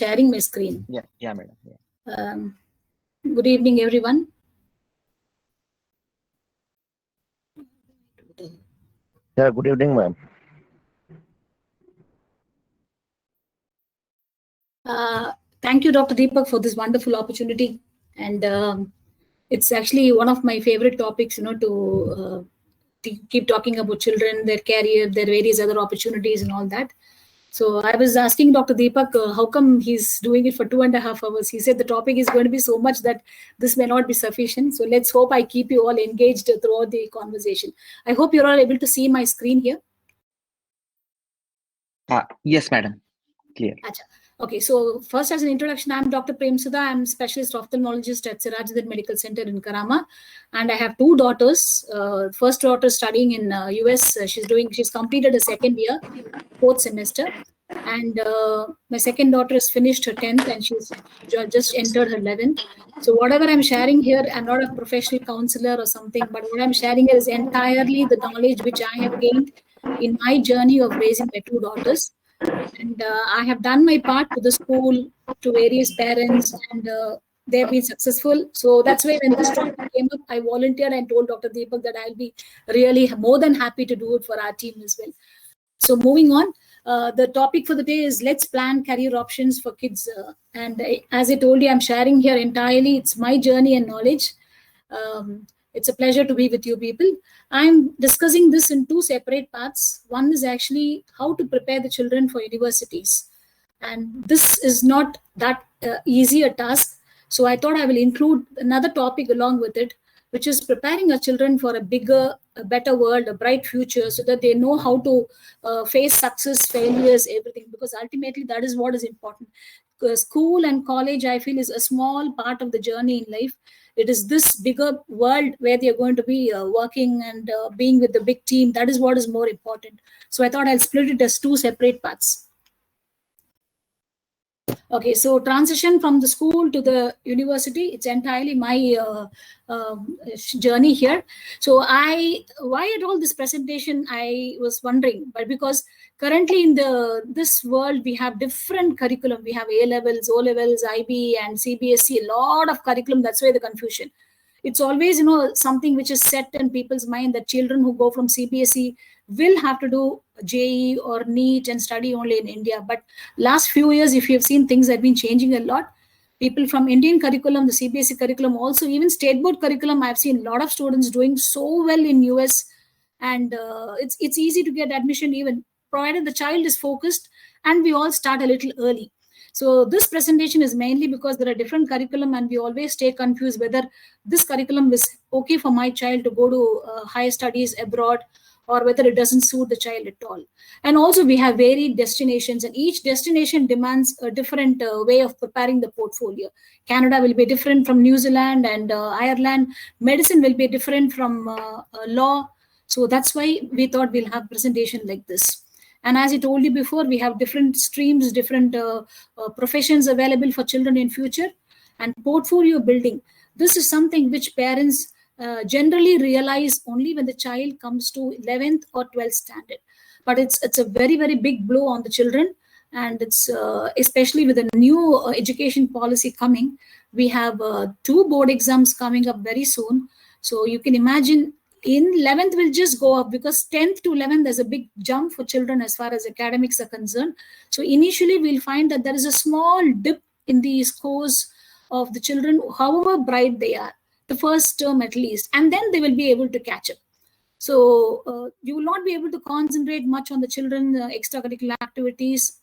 sharing my screen. Yeah, madam. Yeah. Good evening, everyone. Yeah, good evening, ma'am. Thank you, Dr. Deepak, for this wonderful opportunity. And it's actually one of my favorite topics, to keep talking about children, their career, their various other opportunities and all that. So I was asking Dr. Deepak, how come he's doing it for 2.5 hours? He said the topic is going to be so much that this may not be sufficient. So let's hope I keep you all engaged throughout the conversation. I hope you're all able to see my screen here. Yes, madam. Clear. Achha. Okay, so first as an introduction, I'm Dr. Prem Sudha. I'm specialist ophthalmologist at Sirajuddin Medical Center in Karama. And I have two daughters. First daughter studying in US. She's completed a second year, fourth semester. And my second daughter has finished her 10th and she's just entered her 11th. So whatever I'm sharing here, I'm not a professional counselor or something, but what I'm sharing here is entirely the knowledge which I have gained in my journey of raising my two daughters. And I have done my part to the school, to various parents, and they've been successful. So that's why when this topic came up, I volunteered and told Dr. Deepak that I'll be really more than happy to do it for our team as well. So moving on, the topic for the day is let's plan career options for kids. And as I told you, I'm sharing here entirely. It's my journey and knowledge. It's a pleasure to be with you people. I'm discussing this in two separate parts. One is actually how to prepare the children for universities. And this is not that easy a task. So I thought I will include another topic along with it, which is preparing our children for a bigger, a better world, a bright future, so that they know how to face success, failures, everything, because ultimately that is what is important. School and college, I feel, is a small part of the journey in life. It is this bigger world where they are going to be working and being with the big team. That is what is more important. So I thought I'll split it as two separate parts. Okay, so transition from the school to the university, it's entirely my journey here. So why at all this presentation, I was wondering, but because currently in this world, we have different curriculum. We have A-levels, O-levels, IB and CBSE, a lot of curriculum. That's why the confusion. It's always, something which is set in people's mind that children who go from CBSE will have to do JEE or NEET and study only in India. But last few years, if you have seen, things have been changing a lot. People from Indian curriculum, the CBSE curriculum, also even state board curriculum, I've seen a lot of students doing so well in US. And it's easy to get admission even provided the child is focused and we all start a little early. So this presentation is mainly because there are different curriculum and we always stay confused whether this curriculum is okay for my child to go to higher studies abroad or whether it doesn't suit the child at all. And also we have varied destinations and each destination demands a different way of preparing the portfolio. Canada will be different from New Zealand and Ireland. Medicine will be different from law. So that's why we thought we'll have presentation like this. And as I told you before, we have different streams, different professions available for children in future. And portfolio building, this is something which parents generally realize only when the child comes to 11th or 12th standard. But it's a very, very big blow on the children. And it's especially with the new education policy coming, we have 2 board exams coming up very soon. So you can imagine in 11th will just go up because 10th to 11th there's a big jump for children as far as academics are concerned. So initially we'll find that there is a small dip in the scores of the children, however bright they are, the first term at least, and then they will be able to catch up. So you will not be able to concentrate much on the children extracurricular activities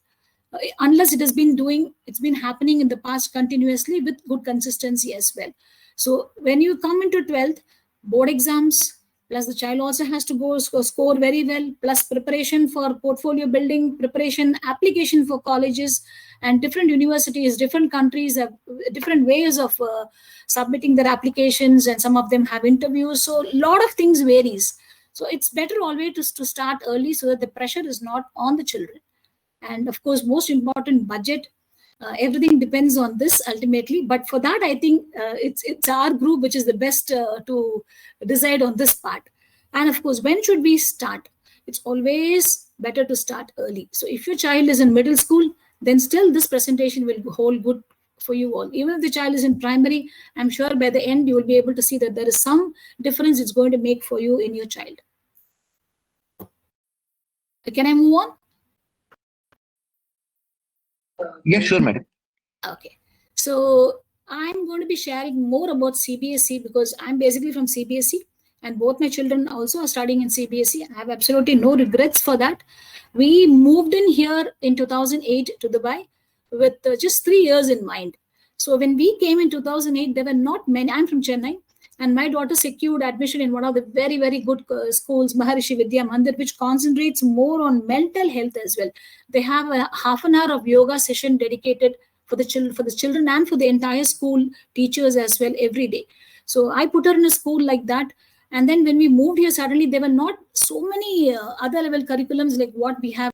unless it's been happening in the past continuously with good consistency as well. So when you come into 12th, board exams, plus the child also has to go score very well, plus preparation for portfolio building, preparation, application for colleges, and different universities, different countries have different ways of submitting their applications, and some of them have interviews. So a lot of things varies. So it's better always to start early so that the pressure is not on the children. And of course, most important, budget. Everything depends on this ultimately, but for that I think it's our group which is the best to decide on this part. And of course, when should we start? It's always better to start early. So if your child is in middle school, then still this presentation will hold good for you all. Even if the child is in primary, I'm sure by the end you will be able to see that there is some difference it's going to make for you in your child. Can I move on? Yeah, sure, madam. Okay. So I'm going to be sharing more about CBSE because I'm basically from CBSE and both my children also are studying in CBSE. I have absolutely no regrets for that. We moved in here in 2008 to Dubai with just 3 years in mind. So when we came in 2008, there were not many. I'm from Chennai, and my daughter secured admission in one of the very, very good schools, Maharishi Vidya Mandir, which concentrates more on mental health as well. They have a half an hour of yoga session dedicated for the children and for the entire school teachers as well every day. So I put her in a school like that. And then when we moved here, suddenly there were not so many other level curriculums like what we have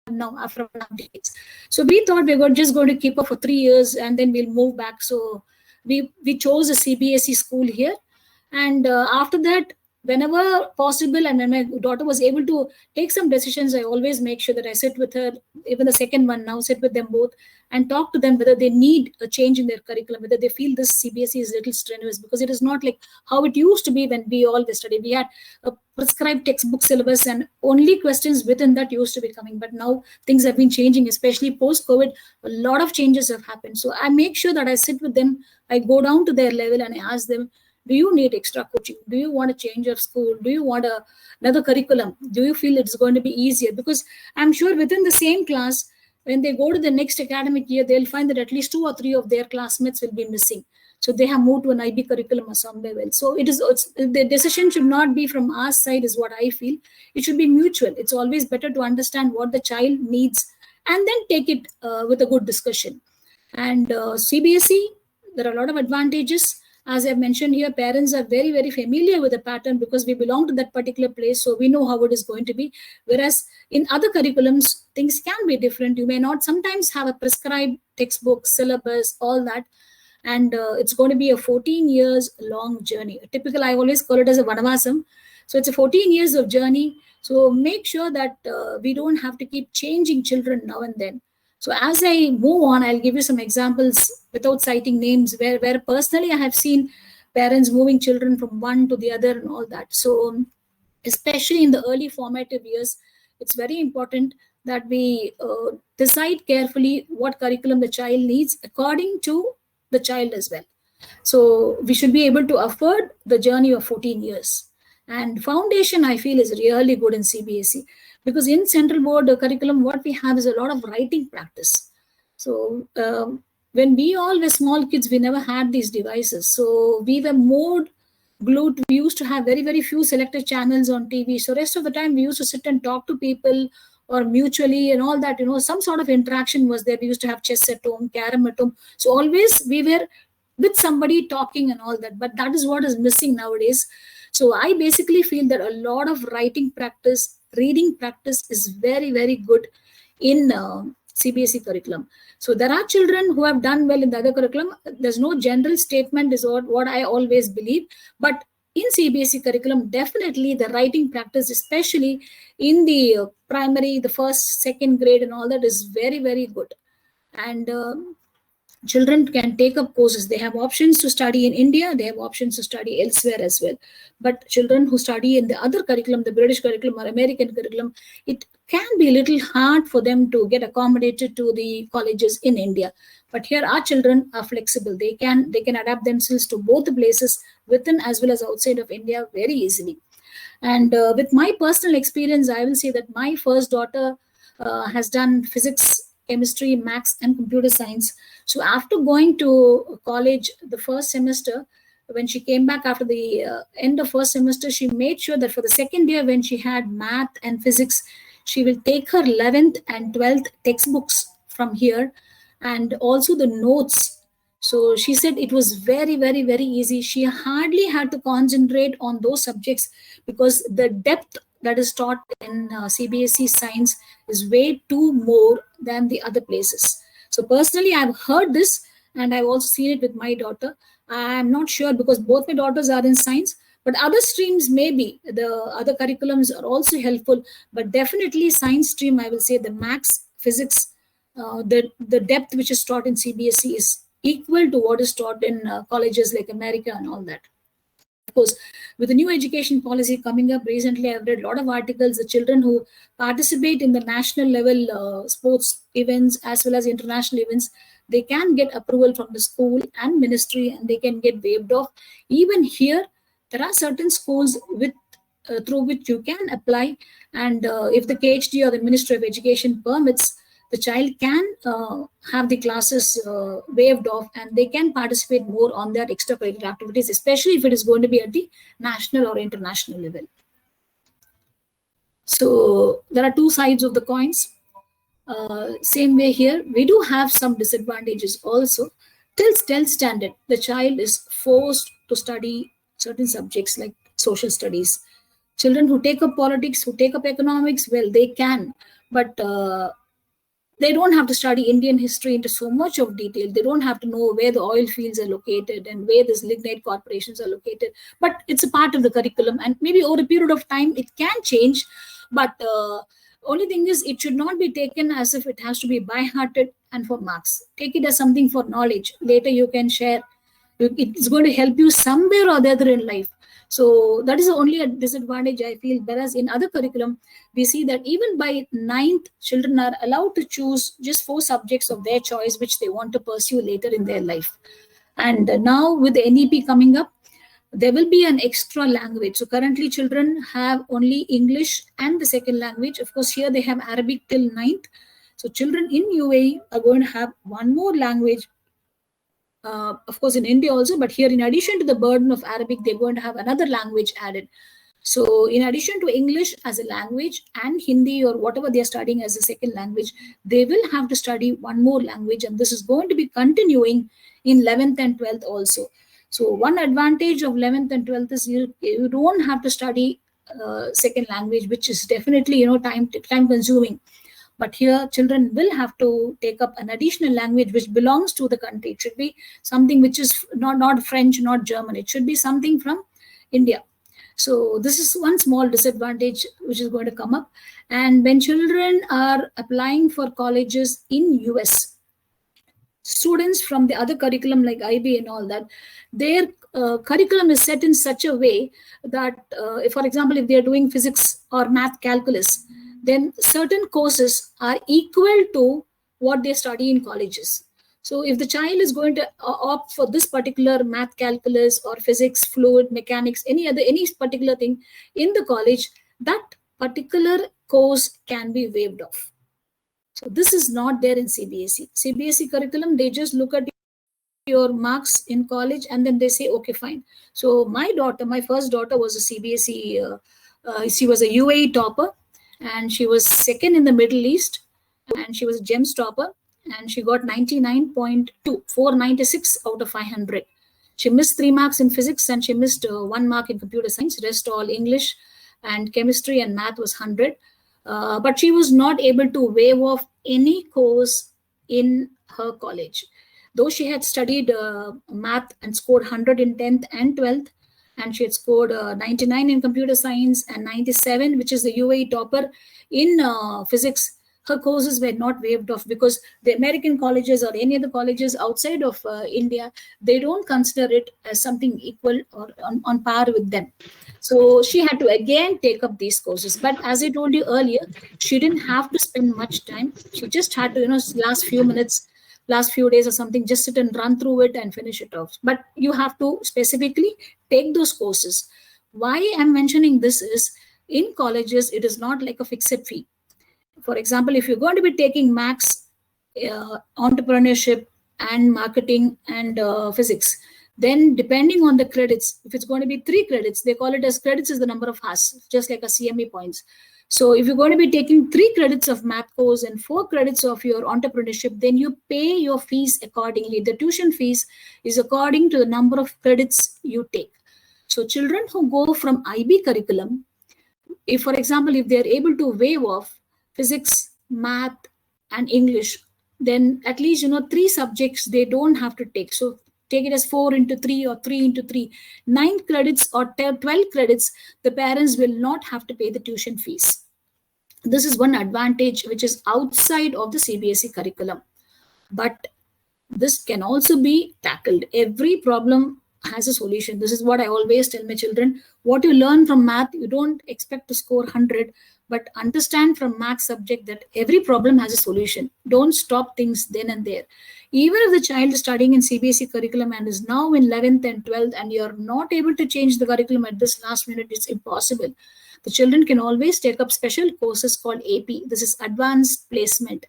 now after decades. So we thought we were just going to keep her for 3 years and then we'll move back. So we chose a CBSE school here. And after that, whenever possible, and when my daughter was able to take some decisions, I always make sure that I sit with her, even the second one now, sit with them both and talk to them whether they need a change in their curriculum, whether they feel this CBSE is a little strenuous, because it is not like how it used to be when we all were studying. We had a prescribed textbook syllabus and only questions within that used to be coming. But now things have been changing, especially post-COVID. A lot of changes have happened. So I make sure that I sit with them, I go down to their level and I ask them, do you need extra coaching? Do you want to change of school? Do you want another curriculum? Do you feel it's going to be easier? Because I'm sure within the same class, when they go to the next academic year, they'll find that at least 2 or 3 of their classmates will be missing. So they have moved to an IB curriculum or somewhere else. So the decision should not be from our side is what I feel. It should be mutual. It's always better to understand what the child needs and then take it with a good discussion. And CBSE, there are a lot of advantages. As I've mentioned here, parents are very, very familiar with the pattern because we belong to that particular place. So we know how it is going to be. Whereas in other curriculums, things can be different. You may not sometimes have a prescribed textbook, syllabus, all that. And it's going to be a 14 years long journey. Typical, I always call it as a vanavasam. So it's a 14 years of journey. So make sure that we don't have to keep changing children now and then. So as I move on, I'll give you some examples without citing names where personally I have seen parents moving children from one to the other and all that. So especially in the early formative years, it's very important that we decide carefully what curriculum the child needs according to the child as well. So we should be able to afford the journey of 14 years. And foundation, I feel, is really good in CBSE. Because in central board curriculum, what we have is a lot of writing practice. So when we all were small kids, we never had these devices. So we were more glued. We used to have very, very few selected channels on TV. So rest of the time, we used to sit and talk to people or mutually and all that, some sort of interaction was there. We used to have chess at home, carom at home. So always we were with somebody talking and all that. But that is what is missing nowadays. So I basically feel that a lot of writing practice, reading practice is very, very good in CBSE curriculum. So there are children who have done well in the other curriculum. There's no general statement is what I always believe. But in CBSE curriculum, definitely the writing practice, especially in the primary, the first, second grade and all that is very, very good. And children can take up courses. They have options to study in India. They have options to study elsewhere as well. But children who study in the other curriculum, the British curriculum or American curriculum, it can be a little hard for them to get accommodated to the colleges in India. But here our children are flexible. They can adapt themselves to both the places within as well as outside of India very easily. And with my personal experience, I will say that my first daughter has done physics, chemistry, maths, and computer science. So after going to college the first semester, when she came back after the end of first semester, she made sure that for the second year when she had math and physics, she will take her 11th and 12th textbooks from here and also the notes. So she said it was very, very, very easy. She hardly had to concentrate on those subjects because the depth that is taught in CBSE science is way too more than the other places. So personally, I've heard this and I've also seen it with my daughter. I'm not sure because both my daughters are in science, but other streams maybe, the other curriculums are also helpful, but definitely science stream, I will say the maths, physics, the depth which is taught in CBSE is equal to what is taught in colleges like America and all that. Of course, with the new education policy coming up recently, I've read a lot of articles. The children who participate in the national level sports events as well as international events, they can get approval from the school and ministry, and they can get waived off. Even here, there are certain schools with through which you can apply, and if the KHD or the Ministry of Education permits, the child can have the classes waived off, and they can participate more on their extracurricular activities, especially if it is going to be at the national or international level. So there are two sides of the coins. Same way here, we do have some disadvantages also. Till 10th standard, the child is forced to study certain subjects like social studies. Children who take up politics, who take up economics, well, they can, but they don't have to study Indian history into so much of detail. They don't have to know where the oil fields are located and where these lignite corporations are located. But it's a part of the curriculum, and maybe over a period of time it can change. But only thing is, it should not be taken as if it has to be by-hearted and for marks. Take it as something for knowledge. Later you can share. It's going to help you somewhere or the other in life. So that is only a disadvantage I feel. Whereas in other curriculum, we see that even by 9th, children are allowed to choose just 4 subjects of their choice, which they want to pursue later in their life. And now with the NEP coming up, there will be an extra language. So currently children have only English and the second language. Of course, here they have Arabic till 9th. So children in UAE are going to have one more language. Of course, in India also, but here in addition to the burden of Arabic, they're going to have another language added. So in addition to English as a language and Hindi or whatever they're studying as a second language, they will have to study one more language, and this is going to be continuing in 11th and 12th also. So one advantage of 11th and 12th is you don't have to study second language, which is definitely time consuming. But here children will have to take up an additional language which belongs to the country. It should be something which is not French, not German. It should be something from India. So this is one small disadvantage which is going to come up. And when children are applying for colleges in US, students from the other curriculum like IB and all that, their curriculum is set in such a way that, for example, if they are doing physics or math calculus, then certain courses are equal to what they study in colleges. So if the child is going to opt for this particular math calculus or physics, fluid mechanics, any particular thing in the college, that particular course can be waived off. So this is not there in CBSE. CBSE curriculum, they just look at your marks in college and then they say, okay, fine. So my first daughter was a CBSE, she was a UAE topper, and she was second in the Middle East, and she was a GEMS topper, and she got 99.2, 496 out of 500. She missed 3 marks in physics, and she missed 1 mark in computer science. Rest all English and chemistry and math was 100. But she was not able to waive off any course in her college. Though she had studied math and scored 100 in 10th and 12th, and she had scored 99 in computer science and 97, which is the UAE topper in physics, her courses were not waived off because the American colleges or any other colleges outside of India, they don't consider it as something equal or on par with them. So she had to again take up these courses. But as I told you earlier, she didn't have to spend much time. She just had to, last few days or something, just sit and run through it and finish it off. But you have to specifically take those courses. Why I'm mentioning this is, in colleges, it is not like a fixed fee. For example, if you're going to be taking maths, entrepreneurship and marketing and physics, then depending on the credits, if it's going to be 3 credits, they call it as credits is the number of hours, just like a CME points. So if you're going to be taking 3 credits of math course and 4 credits of your entrepreneurship, then you pay your fees accordingly. The tuition fees is according to the number of credits you take. So children who go from IB curriculum, if, for example, if they're able to waive off physics, math, and English, then at least, 3 subjects they don't have to take. So take it as 4 into 3 or 3 into 3, 9 credits or 12 credits, the parents will not have to pay the tuition fees. This is one advantage which is outside of the CBSE curriculum. But this can also be tackled. Every problem has a solution. This is what I always tell my children. What you learn from math, you don't expect to score 100, but understand from math subject that every problem has a solution. Don't stop things then and there. Even if the child is studying in CBSE curriculum and is now in 11th and 12th, and you're not able to change the curriculum at this last minute, it's impossible. The children can always take up special courses called AP. This is Advanced Placement.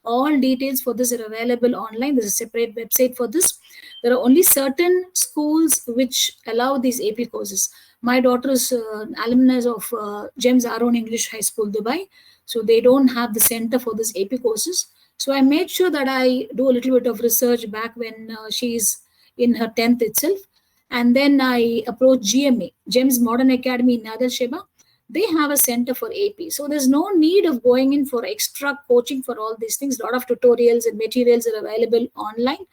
All details for this are available online. There's a separate website for this. There are only certain schools which allow these AP courses. My daughter is an alumnus of James Aaron English High School, Dubai. So they don't have the center for this AP courses. So I made sure that I do a little bit of research back when she's in her 10th itself. And then I approached GMA, James Modern Academy in Nadal Sheba. They have a center for AP. So there's no need of going in for extra coaching for all these things. A lot of tutorials and materials are available online.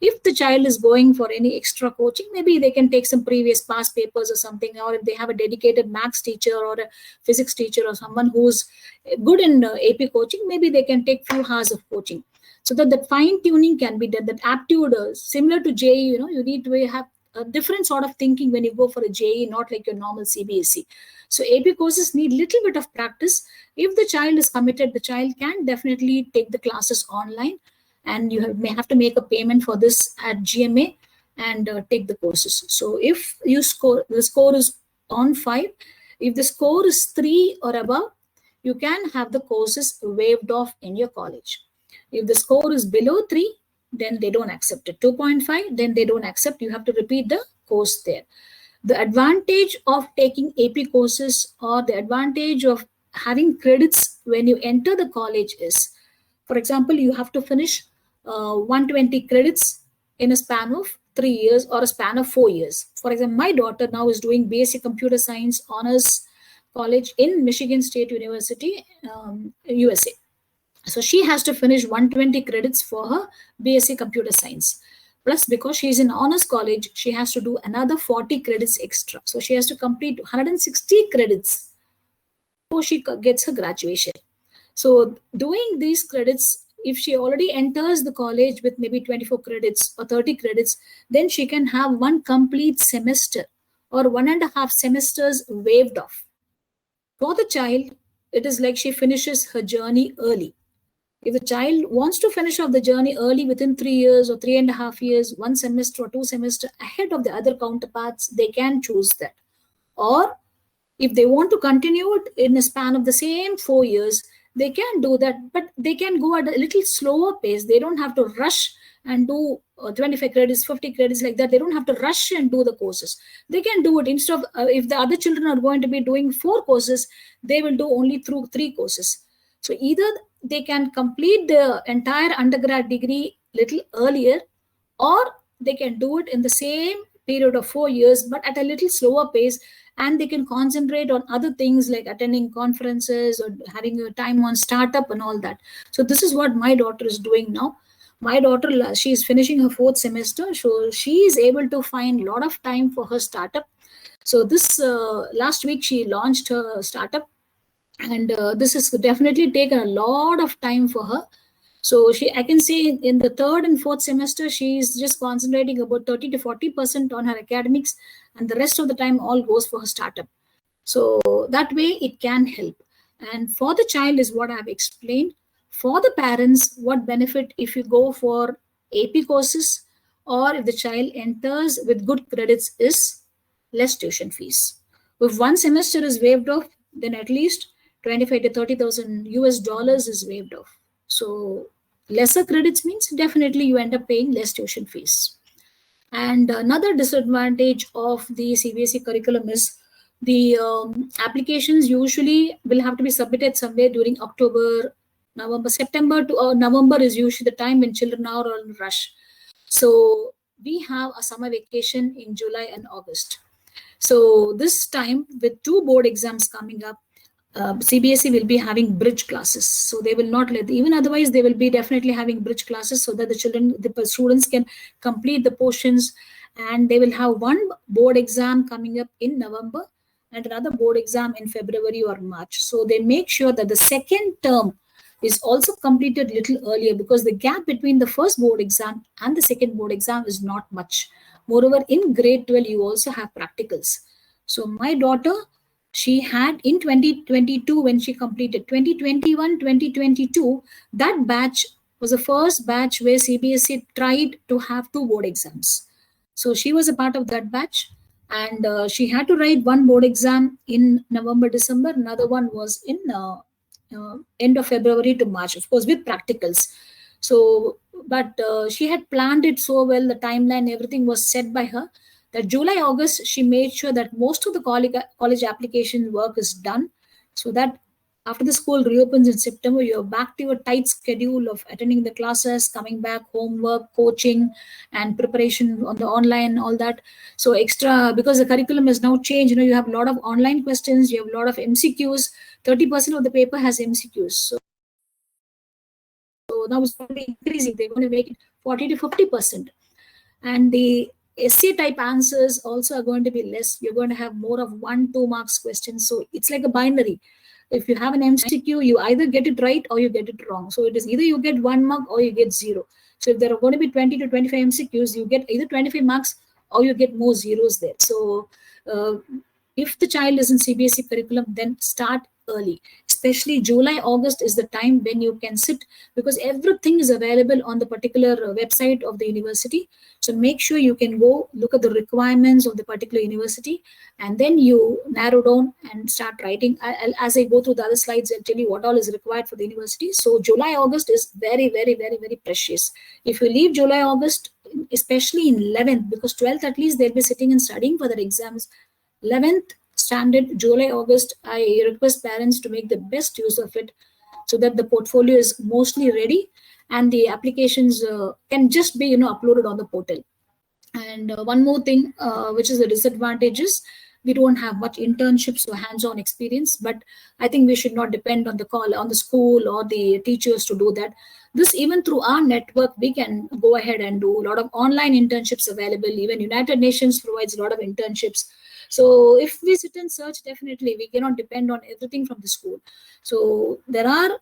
If the child is going for any extra coaching, maybe they can take some previous past papers or something, or if they have a dedicated maths teacher or a physics teacher or someone who's good in AP coaching, maybe they can take few hours of coaching. So that the fine tuning can be done. That aptitude, similar to JEE, you need to have a different sort of thinking when you go for a JEE, not like your normal CBSE. So AP courses need little bit of practice. If the child is committed, the child can definitely take the classes online, and you may have to make a payment for this at GMA and take the courses. So if you the score is on 5, if the score is 3 or above, you can have the courses waived off in your college. If the score is below 3, then they don't accept it. 2.5, then they don't accept. You have to repeat the course there. The advantage of taking AP courses, or the advantage of having credits when you enter the college is, for example, you have to finish 120 credits in a span of 3 years or a span of 4 years. For example, my daughter now is doing basic computer science honors college in Michigan State University, USA. So she has to finish 120 credits for her basic computer science. Plus, because she's in honors college, she has to do another 40 credits extra. So she has to complete 160 credits before she gets her graduation. So doing these credits, if she already enters the college with maybe 24 credits or 30 credits, then she can have one complete semester or 1.5 semesters waived off. For the child, it is like she finishes her journey early. If the child wants to finish off the journey early within 3 years or 3.5 years, 1 semester or 2 semesters ahead of the other counterparts, they can choose that. Or if they want to continue it in a span of the same 4 years, they can do that, but they can go at a little slower pace. They don't have to rush and do 25 credits, 50 credits like that. They don't have to rush and do the courses. They can do it instead of, if the other children are going to be doing 4 courses, they will do only through 3 courses. So either they can complete the entire undergrad degree little earlier, or they can do it in the same period of 4 years, but at a little slower pace, and they can concentrate on other things like attending conferences or having a time on startup and all that. So this is what my daughter is doing now. My daughter, she is finishing her 4th semester, so she is able to find a lot of time for her startup. So this last week she launched her startup, and this has definitely taken a lot of time for her. So I can say in the 3rd and 4th semester, she's just concentrating about 30 to 40% on her academics, and the rest of the time all goes for her startup. So that way it can help. And for the child is what I've explained. For the parents, what benefit if you go for AP courses, or if the child enters with good credits, is less tuition fees. If 1 semester is waived off, then at least 25 to 30,000 US dollars is waived off. So lesser credits means definitely you end up paying less tuition fees. And another disadvantage of the CBSE curriculum is the applications usually will have to be submitted somewhere during October, November, September to November is usually the time when children are on rush. So we have a summer vacation in July and August. So this time, with 2 board exams coming up, CBSE will be having bridge classes. So they will not let, even otherwise they will be definitely having bridge classes so that the students can complete the portions, and they will have 1 board exam coming up in November, and another board exam in February or March. So they make sure that the second term is also completed little earlier, because the gap between the first board exam and the second board exam is not much. Moreover, in grade 12, you also have practicals. So my daughter, she had in 2022, when she completed 2021, 2022, that batch was the first batch where CBSE tried to have two board exams. So she was a part of that batch, and she had to write one board exam in November, December. Another one was in end of February to March, of course, with practicals. So, but she had planned it so well, the timeline, everything was set by her, that July, August, she made sure that most of the college application work is done, so that after the school reopens in September, you're back to your tight schedule of attending the classes, coming back, homework, coaching, and preparation on the online, all that. So extra, because the curriculum has now changed, you have a lot of online questions, you have a lot of MCQs. 30% of the paper has MCQs. So now it's going to be increasing. They're going to make it 40 to 50%. And the essay type answers also are going to be less. You're going to have more of 1-2 marks questions. So it's like a binary. If you have an MCQ, you either get it right or you get it wrong. So it is either you get 1 mark or you get 0. So if there are going to be 20 to 25 MCQs, you get either 25 marks or you get more zeros there. So if the child is in CBSE curriculum, then start early. Especially July, August is the time when you can sit, because everything is available on the particular website of the university. So make sure you can go look at the requirements of the particular university, and then you narrow down and start writing. As I go through the other slides, I'll tell you what all is required for the university. So July, August is very, very, very, very precious. If you leave July, August, especially in 11th, because 12th at least they'll be sitting and studying for their exams. 11th standard, July, August, I request parents to make the best use of it, so that the portfolio is mostly ready and the applications can just be uploaded on the portal. And one more thing, which is the disadvantages, we don't have much internships or hands-on experience, but I think we should not depend on the school or the teachers to do that. This, even through our network, we can go ahead and do a lot of online internships available. Even United Nations provides a lot of internships. So if we sit and search, definitely we cannot depend on everything from the school. So there are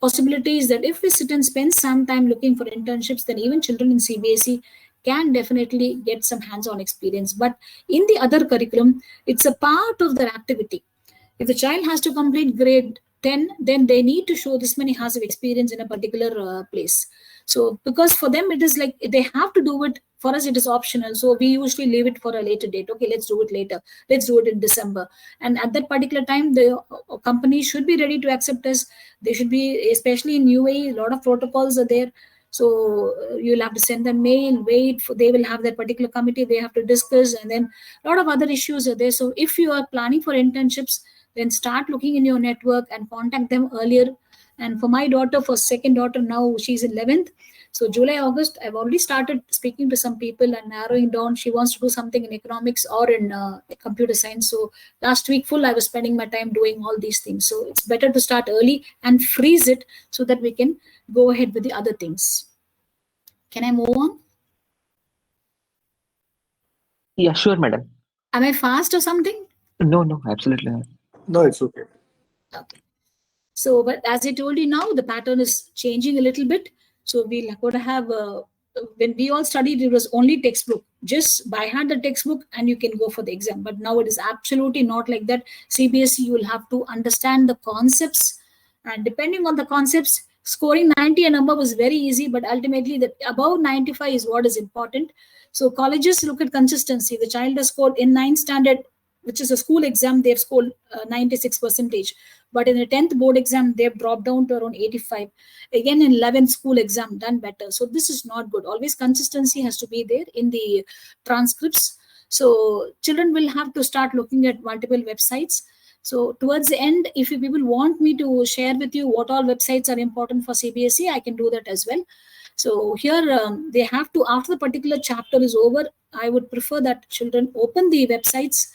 possibilities that if we sit and spend some time looking for internships, then even children in CBSE can definitely get some hands-on experience. But in the other curriculum, it's a part of their activity. If the child has to complete grade 10, then they need to show this many hours of experience in a particular place. So because for them, it is like they have to do it. For us, it is optional. So we usually leave it for a later date. Okay, let's do it later. Let's do it in December. And at that particular time, the company should be ready to accept us. They should be, especially in UAE, a lot of protocols are there. So you'll have to send them mail, they will have that particular committee, they have to discuss, and then a lot of other issues are there. So if you are planning for internships, then start looking in your network and contact them earlier. And for my daughter, for second daughter, now she's in 11th. So July, August, I've already started speaking to some people and narrowing down. She wants to do something in economics or in computer science. So last week full, I was spending my time doing all these things. So it's better to start early and freeze it so that we can go ahead with the other things. Can I move on? Yeah, sure, madam. Am I fast or something? No, absolutely not. No, it's okay. Okay. So, but as I told you now, the pattern is changing a little bit. So we're going to have, when we all studied, it was only textbook. Just by hand the textbook and you can go for the exam. But now it is absolutely not like that. CBSE, you will have to understand the concepts. And depending on the concepts, scoring 90 and above is very easy. But ultimately, the above 95 is what is important. So colleges look at consistency. The child has scored in 9th standard, which is a school exam, they've scored 96%. But in the 10th board exam, they've dropped down to around 85. Again, in 11th school exam, done better. So this is not good. Always consistency has to be there in the transcripts. So children will have to start looking at multiple websites. So towards the end, if you people want me to share with you what all websites are important for CBSE, I can do that as well. So here they have to, after the particular chapter is over, I would prefer that children open the websites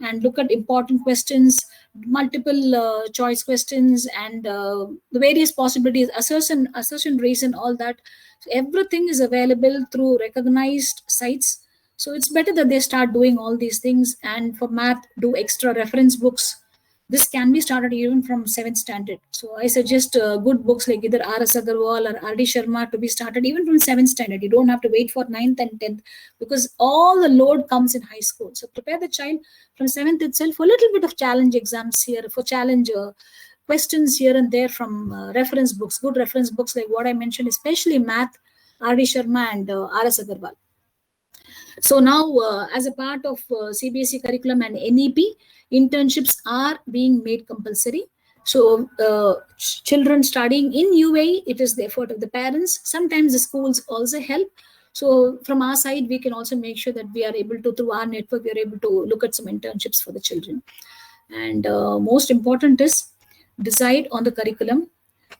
and look at important questions, multiple choice questions, and the various possibilities, assertion, reason, all that. So everything is available through recognized sites. So it's better that they start doing all these things. And for math, do extra reference books. This can be started even from 7th standard. So I suggest good books like either R.S. Agarwal or R.D. Sharma to be started even from 7th standard. You don't have to wait for 9th and 10th, because all the load comes in high school. So prepare the child from 7th itself for a little bit of challenge exams here, for challenge questions here and there from reference books, good reference books like what I mentioned, especially math, R.D. Sharma and R.S. Agarwal. So now, as a part of CBSE curriculum and NEP, internships are being made compulsory. So children studying in UAE, it is the effort of the parents. Sometimes the schools also help. So from our side, we can also make sure that we are able to, through our network, we are able to look at some internships for the children. And most important is decide on the curriculum.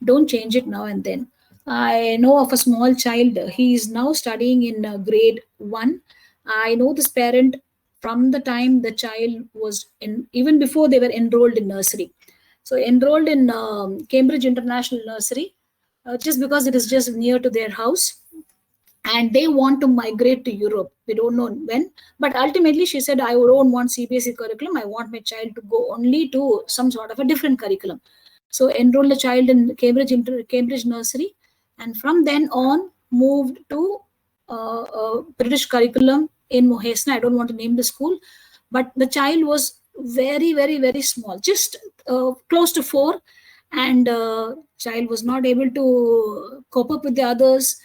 Don't change it now and then. I know of a small child. He is now studying in grade 1. I know this parent from the time the child was in, even before they were enrolled in nursery. So enrolled in Cambridge International Nursery, just because it is just near to their house, and they want to migrate to Europe. We don't know when, but ultimately she said, I don't want CBSE curriculum. I want my child to go only to some sort of a different curriculum. So enrolled the child in Cambridge Nursery, and from then on moved to British curriculum in Mohesna. I don't want to name the school, but the child was very, very, very small, just close to 4, and child was not able to cope up with the others,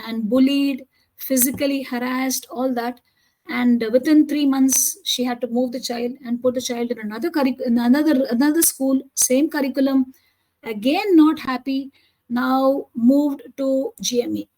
and bullied, physically harassed, all that. And within 3 months, she had to move the child and put the child in another school, same curriculum. Again, not happy. Now moved to GMA.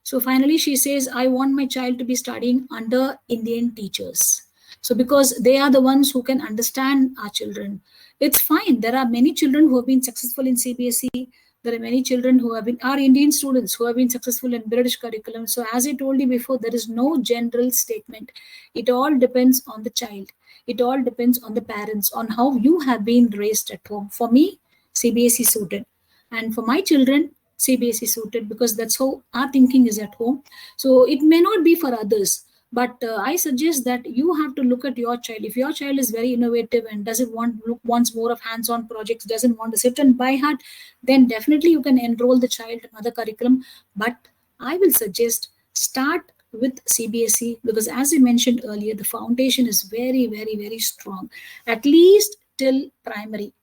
So finally, she says, I want my child to be studying under Indian teachers. So because they are the ones who can understand our children. It's fine. There are many children who have been successful in CBSE. There are many children who have been, our Indian students who have been successful in British curriculum. So as I told you before, there is no general statement. It all depends on the child. It all depends on the parents, on how you have been raised at home. For me, CBSE suited. And for my children, CBSE suited, because that's how our thinking is at home. So it may not be for others, but I suggest that you have to look at your child. If your child is very innovative and doesn't wants more of hands-on projects, doesn't want to sit and by heart, then definitely you can enroll the child in other curriculum. But I will suggest start with CBSE, because as I mentioned earlier, the foundation is very, very, very strong, at least till primary.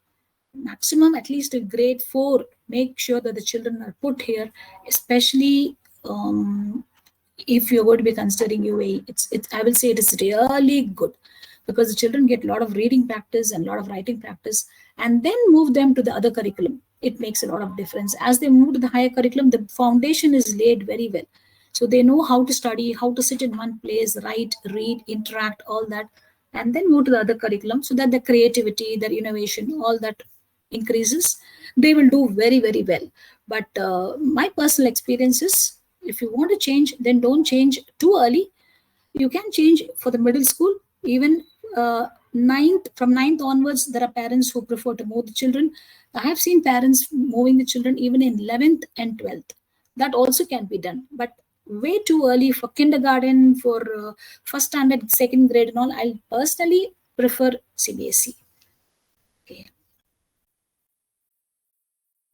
Maximum at least till grade 4. Make sure that the children are put here, especially if you're going to be considering UAE. I will say it is really good, because the children get a lot of reading practice and a lot of writing practice, and then move them to the other curriculum. It makes a lot of difference. As they move to the higher curriculum, the foundation is laid very well. So they know how to study, how to sit in one place, write, read, interact, all that, and then move to the other curriculum, so that the creativity, their innovation, all that increases. They will do very, very well. But my personal experience is, if you want to change, then don't change too early. You can change for the middle school. Even from 9th onwards, there are parents who prefer to move the children. I have seen parents moving the children even in 11th and 12th. That also can be done. But way too early for kindergarten, for first standard, second grade and all, I personally prefer CBSE. Okay.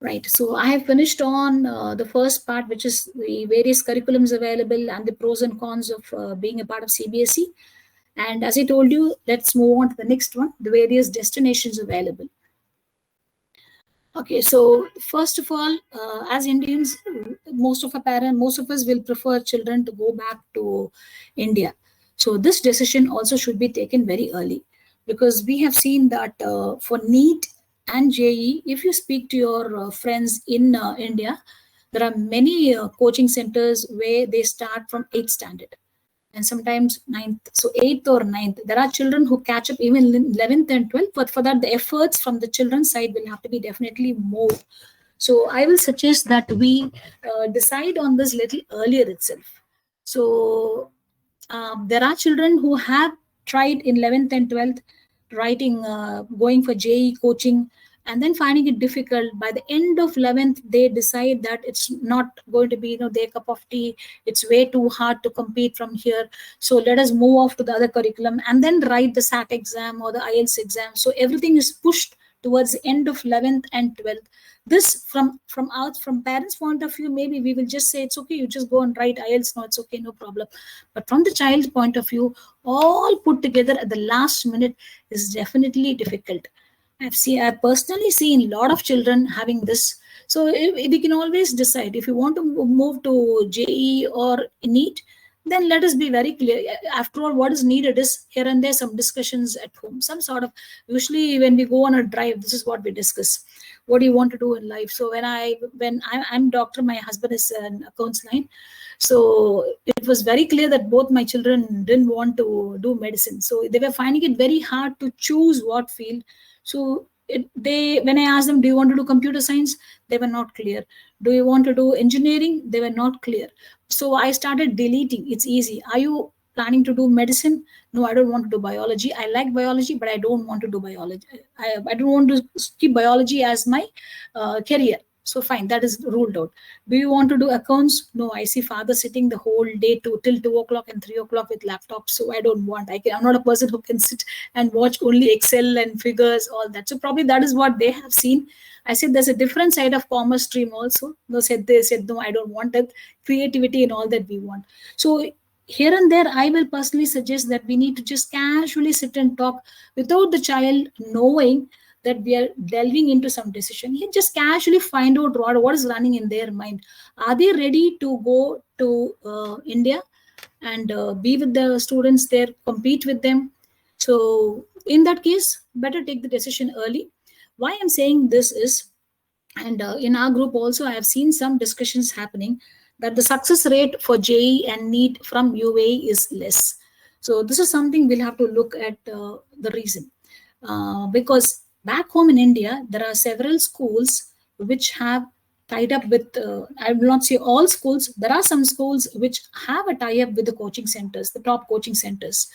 Right. So I have finished on the first part, which is the various curriculums available and the pros and cons of being a part of CBSE. And as I told you, let's move on to the next one, the various destinations available. Okay, so first of all, as Indians, most of us will prefer children to go back to India. So this decision also should be taken very early, because we have seen that for NEET and JE, if you speak to your friends in India, there are many coaching centers where they start from 8th standard and sometimes 9th. So 8th or 9th, there are children who catch up even in 11th and 12th, but for that, the efforts from the children's side will have to be definitely more. So I will suggest that we decide on this little earlier itself. So there are children who have tried in 11th and 12th writing, going for JE coaching, and then finding it difficult. By the end of 11th, they decide that it's not going to be, their cup of tea. It's way too hard to compete from here. So let us move off to the other curriculum and then write the SAT exam or the IELTS exam. So everything is pushed towards the end of 11th and 12th. This from parents' point of view, maybe we will just say it's okay, you just go and write IELTS. No, it's okay, no problem. But from the child's point of view, all put together at the last minute is definitely difficult. I've personally seen a lot of children having this. So if we can always decide if you want to move to JE or NEET, then let us be very clear. After all, what is needed is here and there some discussions at home, some sort of, usually when we go on a drive, this is what we discuss. What do you want to do in life? So I'm doctor, my husband is an accounts line. So it was very clear that both my children didn't want to do medicine. So they were finding it very hard to choose what field. So when I asked them, do you want to do computer science? They were not clear. Do you want to do engineering? They were not clear. So I started deleting. It's easy. Are you planning to do medicine? No, I don't want to do biology. I like biology, but I don't want to do biology. I don't want to keep biology as my career. So fine, that is ruled out. Do you want to do accounts? No, I see father sitting the whole day till 2 o'clock and 3 o'clock with laptops. So I don't want. I'm not a person who can sit and watch only Excel and figures, all that. So probably that is what they have seen. I said there's a different side of commerce stream also. They said no, I don't want it. Creativity and all that we want. So here and there, I will personally suggest that we need to just casually sit and talk without the child knowing that we are delving into some decision. You just casually find out what is running in their mind. Are they ready to go to India and be with the students there, compete with them? So in that case, better take the decision early. Why I'm saying this is, and in our group also, I have seen some discussions happening that the success rate for JE and NEET from UAE is less. So this is something we'll have to look at the reason. Because back home in India, there are several schools which have tied up with, I will not say all schools, there are some schools which have a tie up with the coaching centers, the top coaching centers.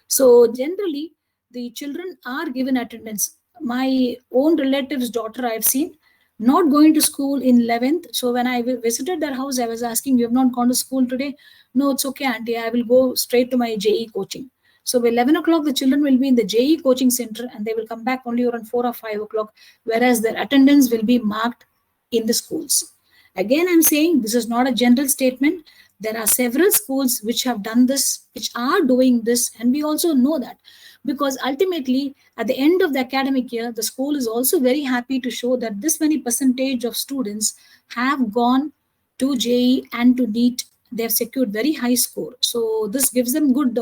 So generally, the children are given attendance. My own relative's daughter, I've seen, not going to school in 11th. So when I visited their house, I was asking, you have not gone to school today? No, it's okay, auntie. I will go straight to my JE coaching. So by 11 o'clock, the children will be in the JE coaching center and they will come back only around 4 or 5 o'clock, whereas their attendance will be marked in the schools. Again, I'm saying this is not a general statement. There are several schools which have done this, which are doing this, and we also know that. Because ultimately, at the end of the academic year, the school is also very happy to show that this many percentage of students have gone to JE and to NEET. They have secured very high score. So this gives them good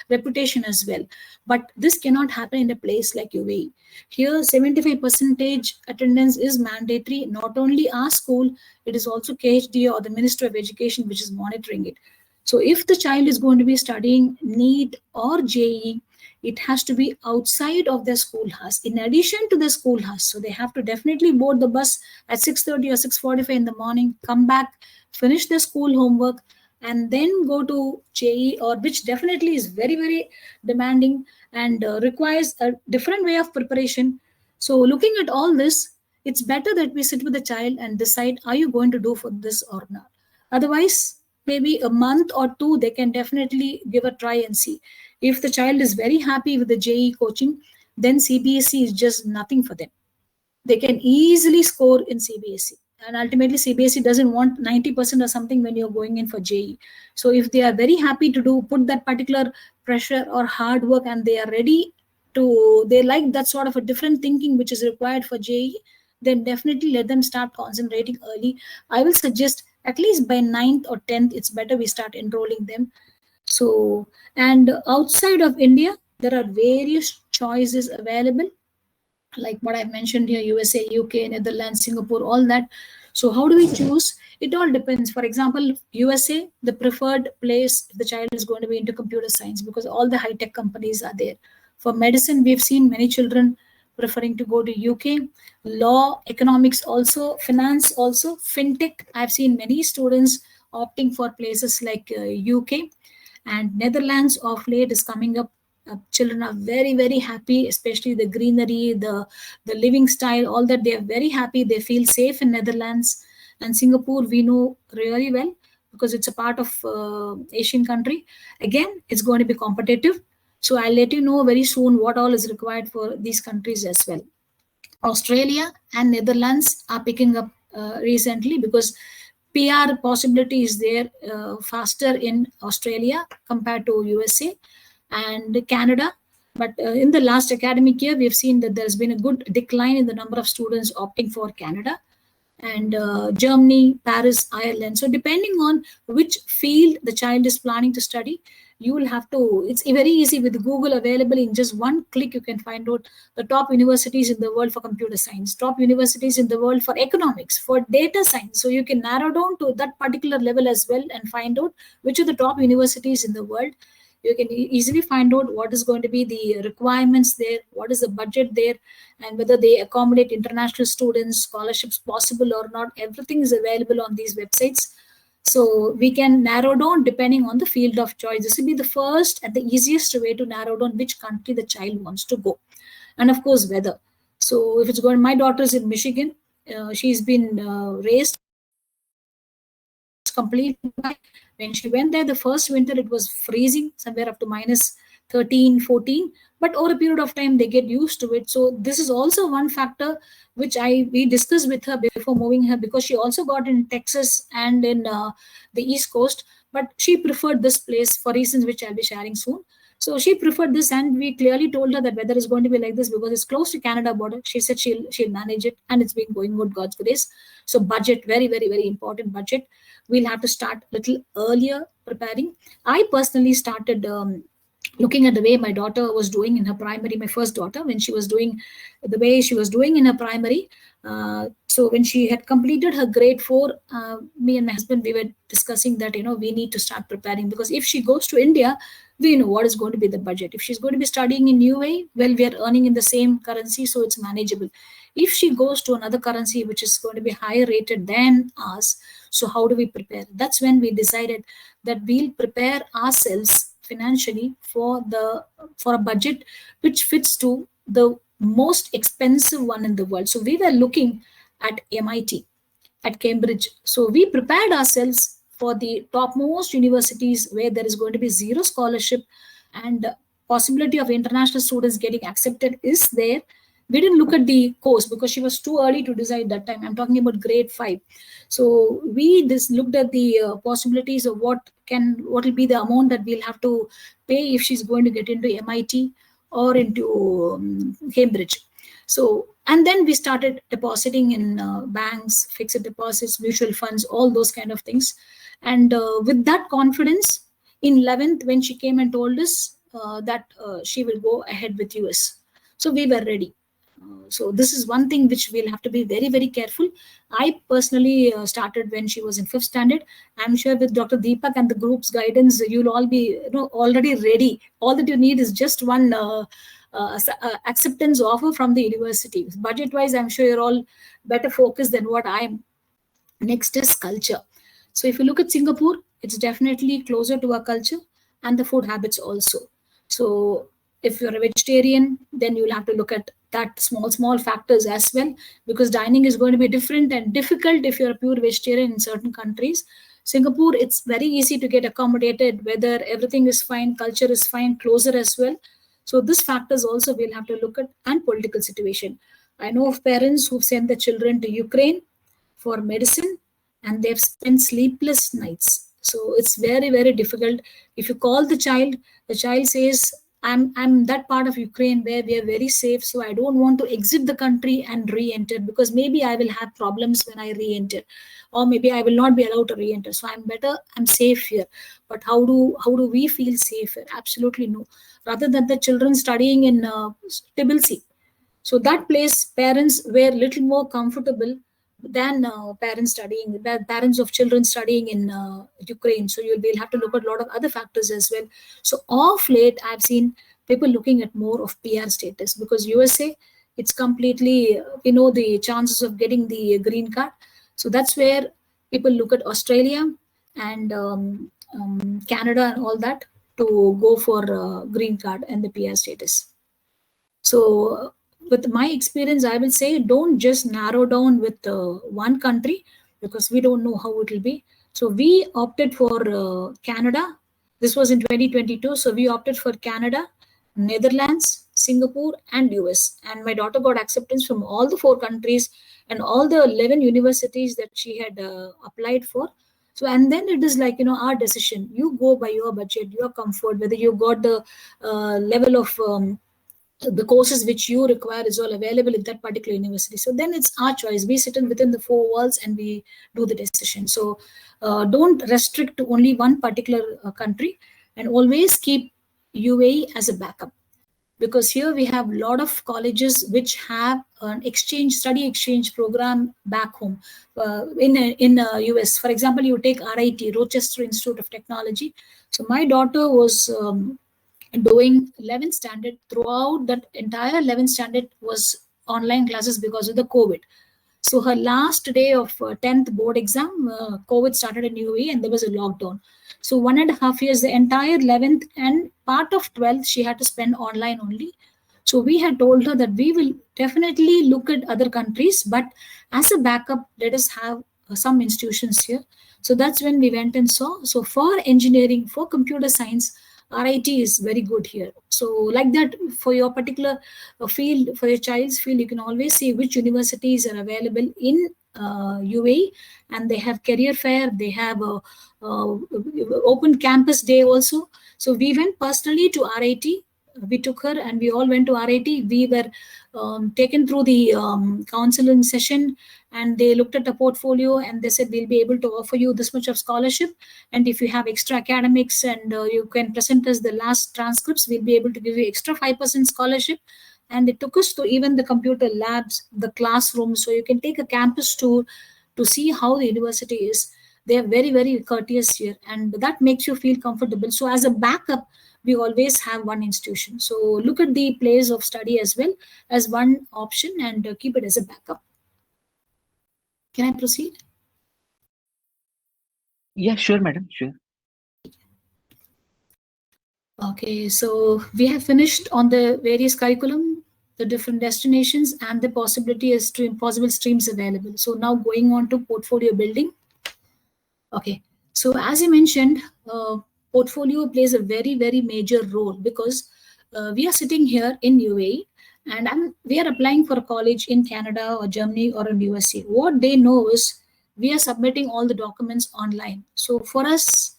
reputation as well. But this cannot happen in a place like UAE. Here, 75% attendance is mandatory. Not only our school, it is also KHDA or the Ministry of Education which is monitoring it. So if the child is going to be studying NEET or JE, it has to be outside of their school house, in addition to the school house. So they have to definitely board the bus at 6:30 or 6:45 in the morning, come back, finish their school homework, and then go to JE, or which definitely is very, very demanding and requires a different way of preparation. So looking at all this, it's better that we sit with the child and decide, are you going to do for this or not? Otherwise, maybe a month or two, they can definitely give a try and see. If the child is very happy with the JE coaching, then CBSE is just nothing for them. They can easily score in CBSE. And ultimately, CBSE doesn't want 90% or something when you're going in for JE. So if they are very happy to put that particular pressure or hard work, and they are ready to, they like that sort of a different thinking which is required for JE, then definitely let them start concentrating early. I will suggest at least by 9th or 10th, it's better we start enrolling them. So, and outside of India, there are various choices available, like what I mentioned here, USA, UK, Netherlands, Singapore, all that. So how do we choose? It all depends. For example, USA, the preferred place if the child is going to be into computer science, because all the high-tech companies are there. For medicine, we've seen many children preferring to go to UK. Law, economics also, finance also, fintech. I've seen many students opting for places like UK. And Netherlands of late is coming up Children are very, very happy, especially the greenery, the living style, all that. They are very happy. They feel safe in Netherlands. And Singapore, we know really well because it's a part of Asian country. Again, it's going to be competitive. So I'll let you know very soon what all is required for these countries as well. Australia and Netherlands are picking up recently because PR possibility is there faster in Australia compared to USA and Canada. But in the last academic year, we've seen that there's been a good decline in the number of students opting for Canada and Germany, Paris, Ireland. So depending on which field the child is planning to study, you will have to, it's very easy with Google available. In just one click, you can find out the top universities in the world for computer science, top universities in the world for economics, for data science. So you can narrow down to that particular level as well and find out which are the top universities in the world. You can easily find out what is going to be the requirements there, what is the budget there, and whether they accommodate international students, scholarships possible or not. Everything is available on these websites. So we can narrow down depending on the field of choice. This will be the first and the easiest way to narrow down which country the child wants to go. And of course, weather. So if it's going, my daughter's in Michigan, she's been raised complete. When she went there the first winter, it was freezing, somewhere up to minus 13, 14. But over a period of time, they get used to it. So this is also one factor which we discussed with her before moving her, because she also got in Texas and in the East Coast. But she preferred this place for reasons which I'll be sharing soon. So she preferred this, and we clearly told her that weather is going to be like this because it's close to Canada border. She said she'll manage it, and it's been going good, God's grace. So budget, very, very, very important budget. We'll have to start a little earlier preparing. I personally started looking at the way my daughter was doing in her primary, my first daughter, when she was doing the way she was doing in her primary. So when she had completed her grade 4, me and my husband, we were discussing that, we need to start preparing, because if she goes to India, we know what is going to be the budget. If she's going to be studying in UAE, well, we are earning in the same currency, so it's manageable. If she goes to another currency, which is going to be higher rated than us, so how do we prepare? That's when we decided that we'll prepare ourselves financially for a budget which fits to the most expensive one in the world. So we were looking at MIT, at Cambridge. So we prepared ourselves for the topmost universities where there is going to be zero scholarship and possibility of international students getting accepted is there. We didn't look at the course because she was too early to decide that time. I'm talking about grade 5. So we just looked at the possibilities of what will be the amount that we'll have to pay if she's going to get into MIT or into Cambridge. So, and then we started depositing in banks, fixed deposits, mutual funds, all those kind of things. And with that confidence, in 11th, when she came and told us that she will go ahead with US. So we were ready. So this is one thing which we'll have to be very, very careful. I personally started when she was in 5th standard. I'm sure with Dr. Deepak and the group's guidance, you'll all be already ready. All that you need is just one acceptance offer from the university. Budget-wise, I'm sure you're all better focused than what I am. Next is culture. So if you look at Singapore, it's definitely closer to our culture and the food habits also. So if you're a vegetarian, then you'll have to look at that small factors as well, because dining is going to be different and difficult if you're a pure vegetarian in certain countries. Singapore, it's very easy to get accommodated, whether everything is fine, culture is fine, closer as well. So these factors also we'll have to look at, and political situation. I know of parents who've sent their children to Ukraine for medicine, and they've spent sleepless nights. So it's very, very difficult. If you call the child says, I'm that part of Ukraine where we are very safe, so I don't want to exit the country and re-enter, because maybe I will have problems when I re-enter, or maybe I will not be allowed to re-enter. So I'm safe here. But how do we feel safe here? Absolutely no. Rather than the children studying in Tbilisi, so that place, parents were little more comfortable than parents of children studying in Ukraine. So we'll have to look at a lot of other factors as well. So of late, I've seen people looking at more of PR status, because USA, it's completely, the chances of getting the green card. So that's where people look at Australia and Canada and all that to go for green card and the PR status. So, with my experience, I will say don't just narrow down with one country because we don't know how it will be. So, we opted for Canada. This was in 2022. So, we opted for Canada, Netherlands, Singapore, and US. And my daughter got acceptance from all the four countries and all the 11 universities that she had applied for. So, and then it is like, our decision. You go by your budget, your comfort, whether you got the level of the courses which you require is all available in that particular university. So then it's our choice. We sit in within the four walls and we do the decision. So don't restrict to only one particular country, and always keep UAE as a backup, because here we have a lot of colleges which have an study exchange program back home in US. For example, you take RIT, Rochester Institute of Technology. So my daughter was doing 11th standard. Throughout that entire 11th standard was online classes because of the COVID. So her last day of 10th board exam, COVID started in UAE and there was a lockdown. So 1.5 years, the entire 11th and part of 12th, she had to spend online only. So we had told her that we will definitely look at other countries, but as a backup, let us have some institutions here. So that's when we went and saw. So for engineering, for computer science, RIT is very good here. So like that, for your particular field, for your child's field, you can always see which universities are available in UAE, and they have career fair, they have a open campus day also. So we went personally to RIT. We took her and we all went to RIT. We were taken through the counseling session, and they looked at a portfolio and they said, we'll be able to offer you this much of scholarship, and if you have extra academics and you can present us the last transcripts, we'll be able to give you extra 5% scholarship. And it took us to even the computer labs, the classrooms, so you can take a campus tour to see how the university is. They are very, very courteous here, and that makes you feel comfortable. So as a backup, we always have one institution. So look at the place of study as well as one option, and keep it as a backup. Can I proceed? Yeah, sure, madam. Sure. Okay, so we have finished on the various curriculum, the different destinations, and the possible streams available. So now going on to portfolio building. Okay, so as you mentioned, portfolio plays a very, very major role, because we are sitting here in UAE, and we are applying for a college in Canada or Germany or in USA. What they know is we are submitting all the documents online. So for us,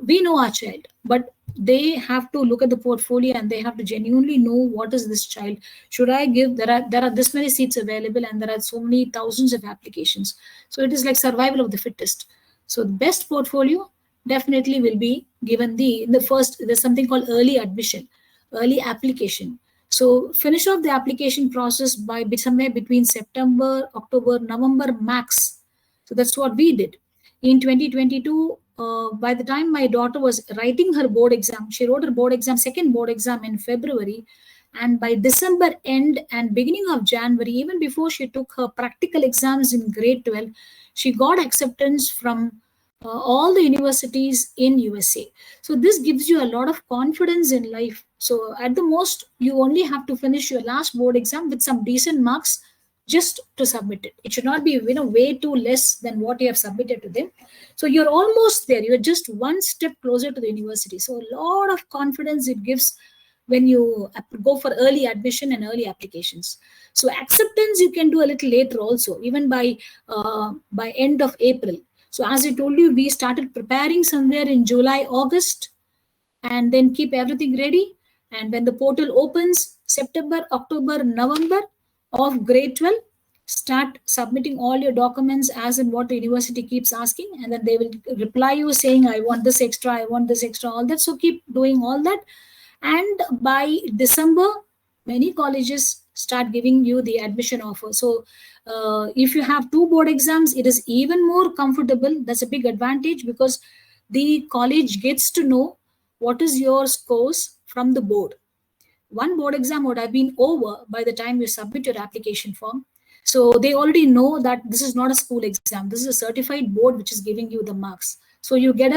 we know our child, but they have to look at the portfolio and they have to genuinely know what is this child. Should I give? There are this many seats available, and there are so many thousands of applications. So it is like survival of the fittest. So the best portfolio definitely will be given in the first. There's something called early admission, early application. So finish off the application process by somewhere between September, October, November max. So that's what we did in 2022. By the time my daughter was writing her board exam, she wrote her board exam, second board exam in February. And by December end and beginning of January, even before she took her practical exams in grade 12, she got acceptance from all the universities in USA. So this gives you a lot of confidence in life. So at the most, you only have to finish your last board exam with some decent marks just to submit it. It should not be way too less than what you have submitted to them. So you're almost there. You're just one step closer to the university. So a lot of confidence it gives when you go for early admission and early applications. So acceptance you can do a little later also, even by end of April. So as I told you, we started preparing somewhere in July, August, and then keep everything ready. And when the portal opens, September, October, November of grade 12, start submitting all your documents as in what the university keeps asking, and then they will reply you saying, I want this extra, I want this extra, all that. So keep doing all that. And by December, many colleges start giving you the admission offer. So if you have 2 board exams, it is even more comfortable. That's a big advantage, because the college gets to know what is your scores from the board. One board exam would have been over by the time you submit your application form. So they already know that this is not a school exam. This is a certified board which is giving you the marks. So you get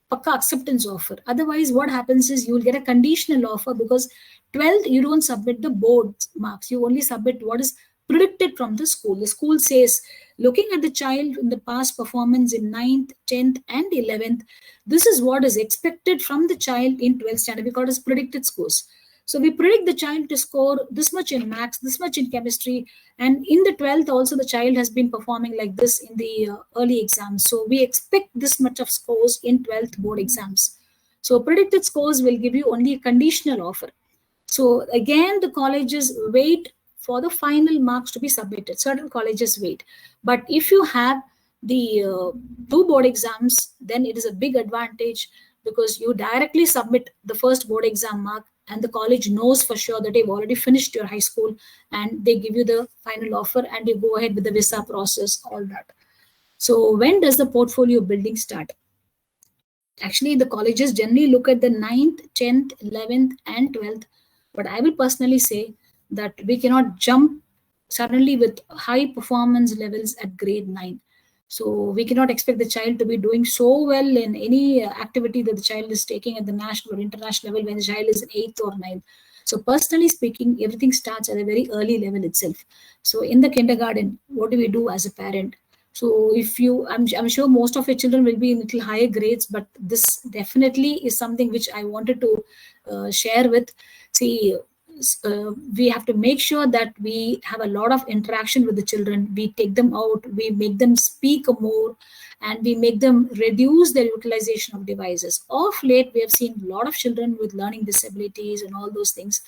a pakka acceptance offer. Otherwise, what happens is you will get a conditional offer, because 12th you don't submit the board marks. You only submit what is predicted from the school. The school says, looking at the child in the past performance in 9th, 10th, and 11th, this is what is expected from the child in 12th standard. We call it as predicted scores. So we predict the child to score this much in maths, this much in chemistry, and in the 12th also the child has been performing like this in the early exams. So we expect this much of scores in 12th board exams. So predicted scores will give you only a conditional offer. So again, the colleges wait for the final marks to be submitted. Certain colleges wait. But if you have the two board exams, then it is a big advantage, because you directly submit the first board exam mark and the college knows for sure that you've already finished your high school, and they give you the final offer and you go ahead with the visa process, all that. So when does the portfolio building start? Actually, the colleges generally look at the 9th, 10th, 11th, and 12th. But I will personally say that we cannot jump suddenly with high performance levels at grade 9. So we cannot expect the child to be doing so well in any activity that the child is taking at the national or international level when the child is in 8th or 9th. So personally speaking, everything starts at a very early level itself. So in the kindergarten, what do we do as a parent? So if you, I'm sure most of your children will be in little higher grades, but this definitely is something which I wanted to share with. See, we have to make sure that we have a lot of interaction with the children. We take them out, we make them speak more, and we make them reduce their utilization of devices. Of late, we have seen a lot of children with learning disabilities and all those things.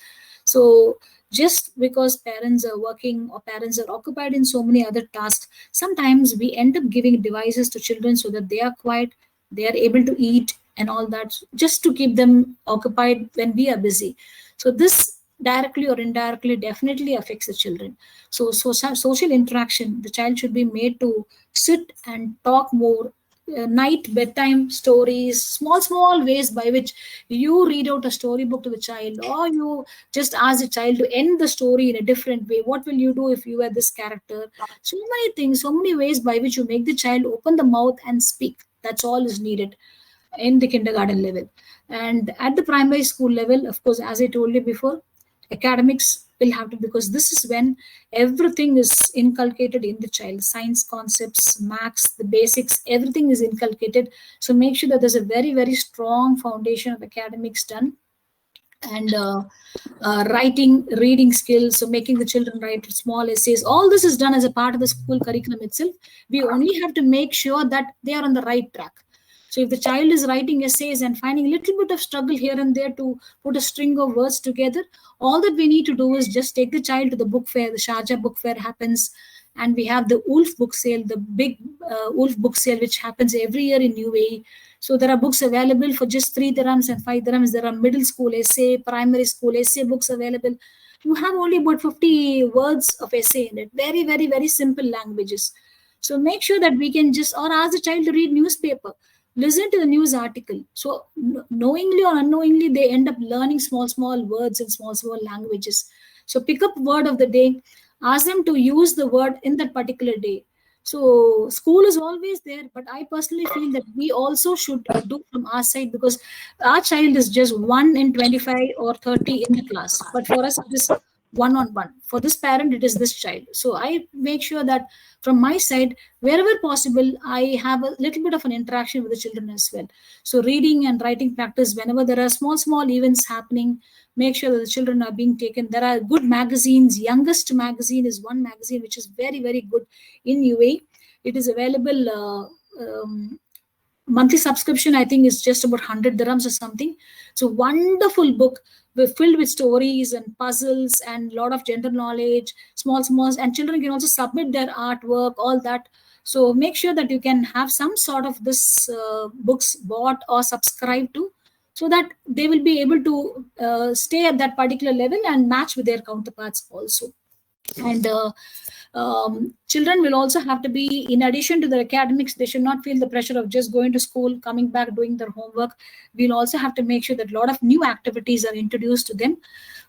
So just because parents are working or parents are occupied in so many other tasks, sometimes we end up giving devices to children so that they are quiet, they are able to eat and all that, just to keep them occupied when we are busy. So this directly or indirectly definitely affects the children. So social interaction, the child should be made to sit and talk more. Night bedtime stories, small ways by which you read out a storybook to the child, or you just ask the child to end the story in a different way. What will you do if you were this character? So many things, so many ways by which you make the child open the mouth and speak. That's all is needed in the kindergarten level. And at the primary school level, of course, as I told you before, academics will have to, because this is when everything is inculcated in the child. Science concepts, maths, the basics, everything is inculcated. So make sure that there's a very strong foundation of academics done. And writing, reading skills, so making the children write small essays, all this is done as a part of the school curriculum itself. We only have to make sure that they are on the right track. So if the child is writing essays and finding a little bit of struggle here and there to put a string of words together, all that we need to do is just take the child to the book fair. The Sharjah book fair happens, and we have the Wolf book sale, the big Wolf book sale, which happens every year in UAE. So there are books available for just 3 dirhams and 5 dirhams. There are middle school essay, primary school essay books available. You have only about 50 words of essay in it. Very simple languages. So make sure that we can just, or ask the child to read newspaper, listen to the news article. So knowingly or unknowingly, they end up learning small words and small languages. So pick up word of the day, ask them to use the word in that particular day. So school is always there, but I personally feel that we also should do from our side, because our child is just 1 in 25 or 30 in the class. But for us, it is one-on-one. For this parent, it is this child. So I make sure that from my side, wherever possible, I have a little bit of an interaction with the children as well. So reading and writing practice, whenever there are small events happening, make sure that the children are being taken. There are good magazines. Youngest magazine is one magazine which is very good in UAE. It is available monthly subscription, I think, is just about 100 dirhams or something. So wonderful book filled with stories and puzzles and a lot of general knowledge, small, and children can also submit their artwork, all that. So make sure that you can have some sort of this books bought or subscribed to, so that they will be able to stay at that particular level and match with their counterparts also. And children will also have to be, in addition to the academics, they should not feel the pressure of just going to school, coming back, doing their homework. We'll also have to make sure that a lot of new activities are introduced to them.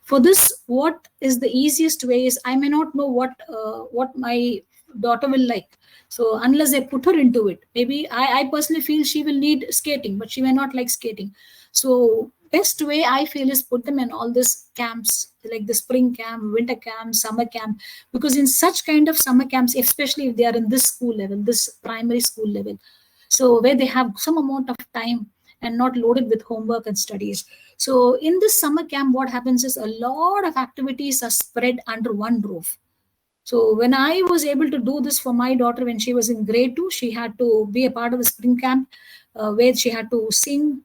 For this, what is the easiest way is, I may not know what my daughter will like. So unless I put her into it, maybe I personally feel she will need skating, but she may not like skating. So best way I feel is put them in all these camps, like the spring camp, winter camp, summer camp, because in such kind of summer camps, especially if they are in this school level, this primary school level, so where they have some amount of time and not loaded with homework and studies. So in this summer camp, what happens is a lot of activities are spread under one roof. So when I was able to do this for my daughter when she was in grade 2, she had to be a part of the spring camp, where she had to sing,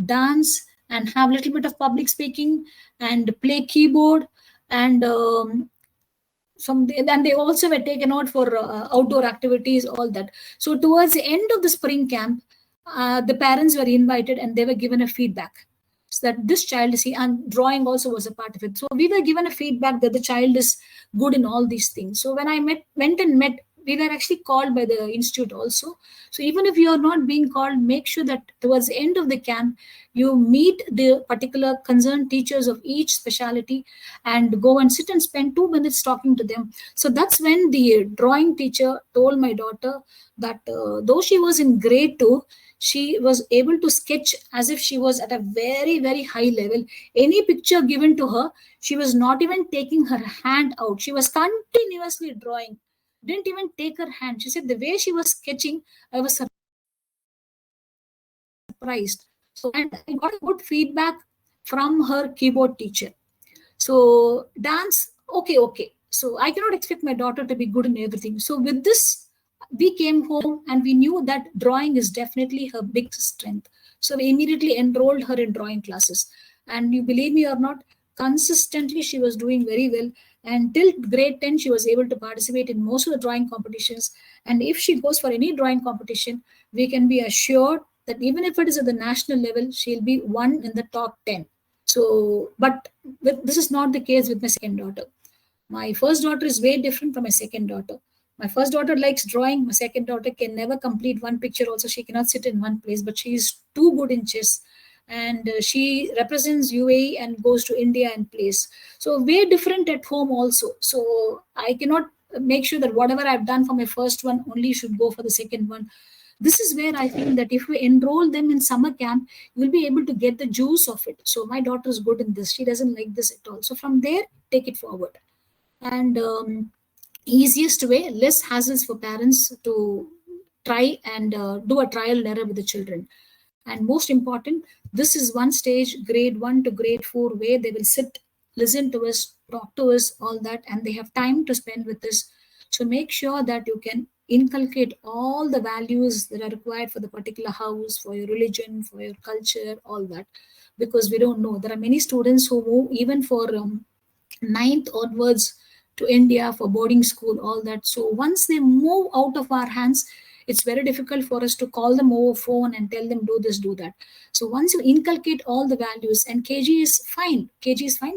dance, and have a little bit of public speaking and play keyboard, and and they also were taken out for outdoor activities, all that. So towards the end of the spring camp, the parents were invited and they were given a feedback, so that this child is, and drawing also was a part of it. So we were given a feedback that the child is good in all these things. So when I went and met, we were actually called by the institute also. So even if you are not being called, make sure that towards the end of the camp, you meet the particular concerned teachers of each specialty and go and sit and spend 2 minutes talking to them. So that's when the drawing teacher told my daughter that though she was in grade 2, she was able to sketch as if she was at a very, very high level. Any picture given to her, she was not even taking her hand out. She was continuously drawing, didn't even take her hand. She said the way she was sketching, I was surprised. So, and I got a good feedback from her keyboard teacher. So dance, okay. So I cannot expect my daughter to be good in everything. So with this, we came home and we knew that drawing is definitely her big strength. So we immediately enrolled her in drawing classes. And you believe me or not, consistently she was doing very well. And till grade 10, she was able to participate in most of the drawing competitions. And if she goes for any drawing competition, we can be assured that even if it is at the national level, she'll be one in the top 10. So, but this is not the case with my second daughter. My first daughter is way different from my second daughter. My first daughter likes drawing. My second daughter can never complete one picture. Also, she cannot sit in one place, but she is too good in chess. And she represents UAE and goes to India and plays. So, way different at home also. So, I cannot make sure that whatever I've done for my first one only should go for the second one. This is where I feel that if we enroll them in summer camp, you'll be able to get the juice of it. So my daughter is good in this. She doesn't like this at all. So from there, take it forward. And easiest way, less hassles for parents to try and do a trial and error with the children. And most important, this is one stage, grade 1 to grade 4, where they will sit, listen to us, talk to us, all that, and they have time to spend with us. So make sure that you can inculcate all the values that are required for the particular house, for your religion, for your culture, all that. Because we don't know. There are many students who move even for ninth onwards to India for boarding school, all that. So once they move out of our hands, it's very difficult for us to call them over phone and tell them do this, do that. So once you inculcate all the values, and KG is fine,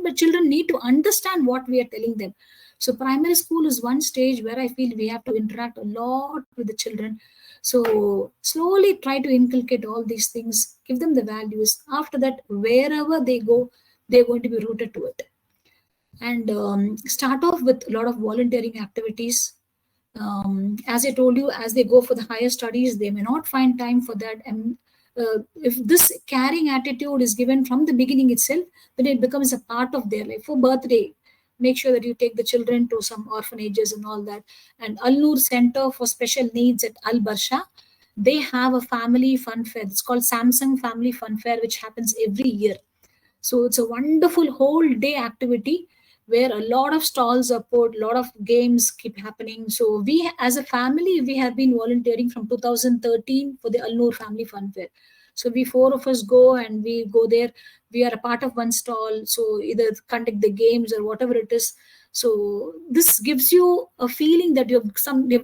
but children need to understand what we are telling them. So primary school is one stage where I feel we have to interact a lot with the children. So slowly try to inculcate all these things, give them the values. After that, wherever they go, they're going to be rooted to it. And start off with a lot of volunteering activities. As I told you, as they go for the higher studies, they may not find time for that. And if this caring attitude is given from the beginning itself, then it becomes a part of their life. For birthday, make sure that you take the children to some orphanages and all that. And Al Noor Center for Special Needs at Al Barsha, they have a family fun fair. It's called Samsung Family Fun Fair, which happens every year. So it's a wonderful whole day activity where a lot of stalls are put, a lot of games keep happening. So we, as a family, we have been volunteering from 2013 for the Al Noor Family Fun Fair. So we four of us go and we go there. We are a part of one stall. So either conduct the games or whatever it is. So this gives you a feeling that you've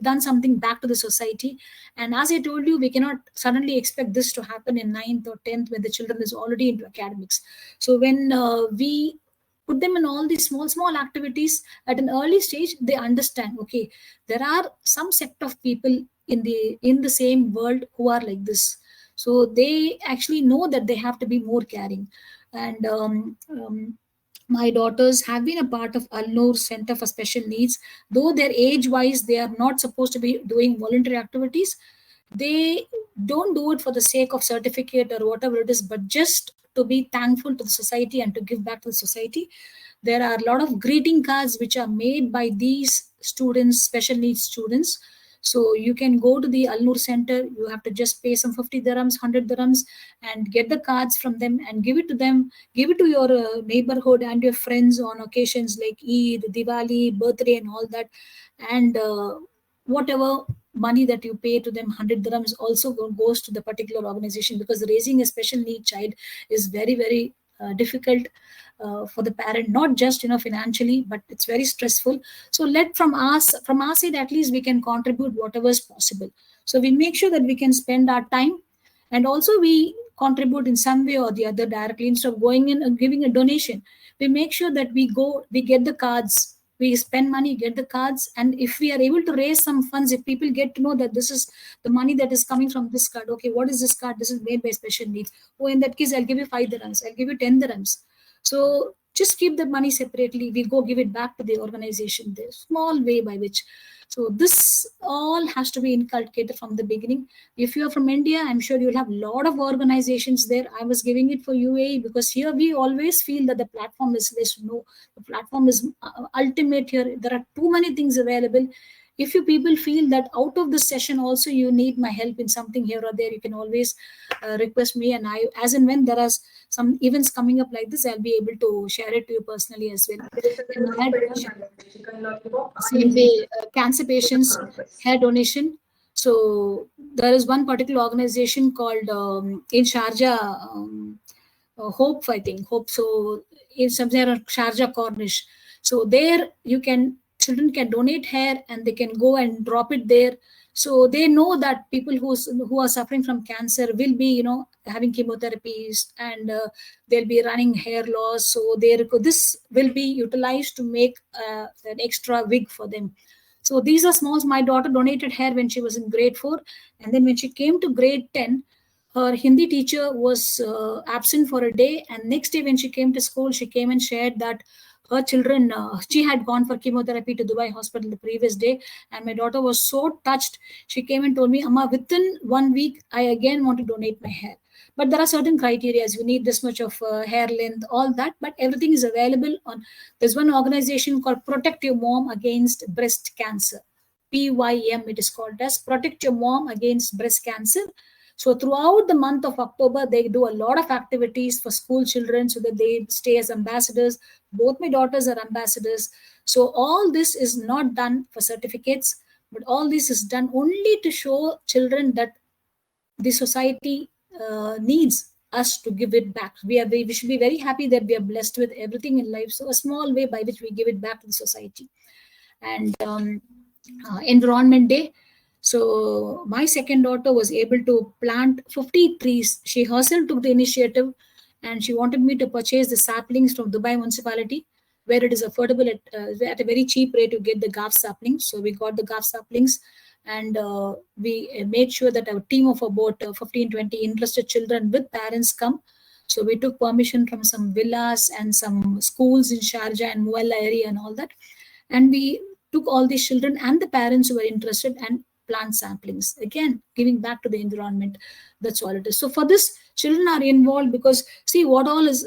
done something back to the society. And as I told you, we cannot suddenly expect this to happen in 9th or 10th when the children is already into academics. So when we put them in all these small activities at an early stage, they understand, okay, there are some set of people in the same world who are like this. So they actually know that they have to be more caring. And My daughters have been a part of Alnur Center for Special Needs. Though their age wise, they are not supposed to be doing voluntary activities. They don't do it for the sake of certificate or whatever it is, but just to be thankful to the society and to give back to the society. There are a lot of greeting cards which are made by these students, special needs students. So you can go to the Alnur Center. You have to just pay some 50 dirhams, 100 dirhams, and get the cards from them and give it to them. Give it to your neighborhood and your friends on occasions like Eid, Diwali, birthday, and all that. And whatever money that you pay to them, 100 dirhams, also goes to the particular organization, because raising a special need child is very, very difficult for the parent, not just financially, but it's very stressful. So let from our side, at least we can contribute whatever is possible. So we make sure that we can spend our time, and also we contribute in some way or the other directly, instead of going in and giving a donation. We make sure that we get the cards, we spend money, get the cards, and if we are able to raise some funds, if people get to know that this is the money that is coming from this card, okay, what is this card, this is made by special needs, oh, in that case I'll give you 5 dirhams, I'll give you 10 dirhams. So just keep the money separately, we go give it back to the organization, the small way by which. So this all has to be inculcated from the beginning. If you're from India, I'm sure you'll have a lot of organizations there. I was giving it for UAE because here we always feel that the platform is less. No, the platform is ultimate here. There are too many things available. If you people feel that out of this session also you need my help in something here or there, you can always request me, and I, as and when there are some events coming up like this, I'll be able to share it to you personally as well. And hair donation, same way, cancer patients, hair donation. So there is one particular organization called in Sharjah, Hope, I think Hope. So in somewhere on Sharjah Cornish. So there you can, children can donate hair and they can go and drop it there. So they know that people who are suffering from cancer will be having chemotherapies, and they'll be running hair loss. So this will be utilized to make an extra wig for them. So these are smalls. My daughter donated hair when she was in grade 4, and then when she came to grade 10, her Hindi teacher was absent for a day, and next day when she came to school, she came and shared that her children, she had gone for chemotherapy to Dubai hospital the previous day, and my daughter was so touched. She came and told me, Amma, within 1 week, I again want to donate my hair. But there are certain criteria. You need this much of hair length, all that, but everything is available on. There's one organization called Protect Your Mom Against Breast Cancer. PYM, it is called as Protect Your Mom Against Breast Cancer. So throughout the month of October, they do a lot of activities for school children so that they stay as ambassadors. Both my daughters are ambassadors. So all this is not done for certificates, but all this is done only to show children that the society needs us to give it back. We should be very happy that we are blessed with everything in life. So a small way by which we give it back to the society. And Environment Day. So my second daughter was able to plant 50 trees. She herself took the initiative, and she wanted me to purchase the saplings from Dubai municipality, where it is affordable at a very cheap rate to get the GAF saplings. So we got the GAF saplings, and we made sure that our team of about 15, 20 interested children with parents come. So we took permission from some villas and some schools in Sharjah and Mualla area and all that. And we took all these children and the parents who were interested and plant samplings, again giving back to the environment. That's all it is. So for this, children are involved because see what all is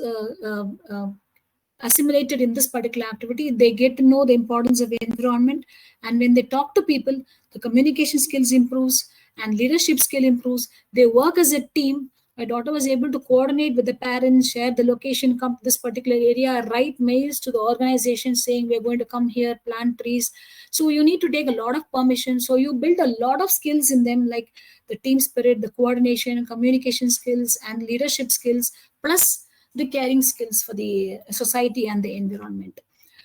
assimilated in this particular activity. They get to know the importance of the environment, and when they talk to people, the communication skills improves and leadership skill improves. They work as a team. My daughter was able to coordinate with the parents, share the location, come to this particular area, write mails to the organization saying we're going to come here, plant trees. So you need to take a lot of permission. So you build a lot of skills in them, like the team spirit, the coordination, communication skills, and leadership skills, plus the caring skills for the society and the environment.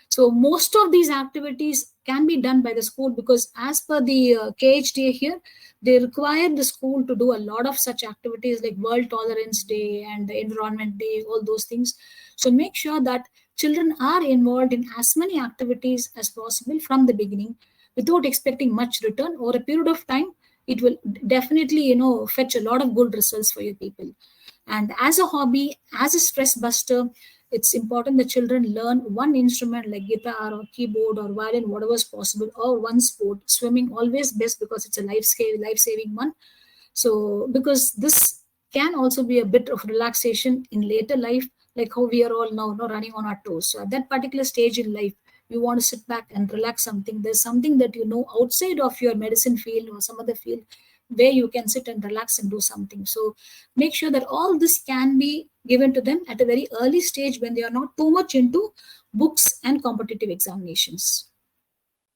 So most of these activities can be done by the school because as per the KHDA here, they require the school to do a lot of such activities like World Tolerance Day and the Environment Day, all those things. So make sure that children are involved in as many activities as possible from the beginning without expecting much return. Over a period of time, it will definitely, fetch a lot of good results for your people. And as a hobby, as a stress buster, it's important that children learn one instrument like guitar or keyboard or violin, whatever is possible, or one sport. Swimming always best because it's a life-saving one. So because this can also be a bit of relaxation in later life, like how we are all now, running on our toes. So at that particular stage in life, you want to sit back and relax something. There's something that you know outside of your medicine field or some other field where you can sit and relax and do something. So make sure that all this can be given to them at a very early stage when they are not too much into books and competitive examinations.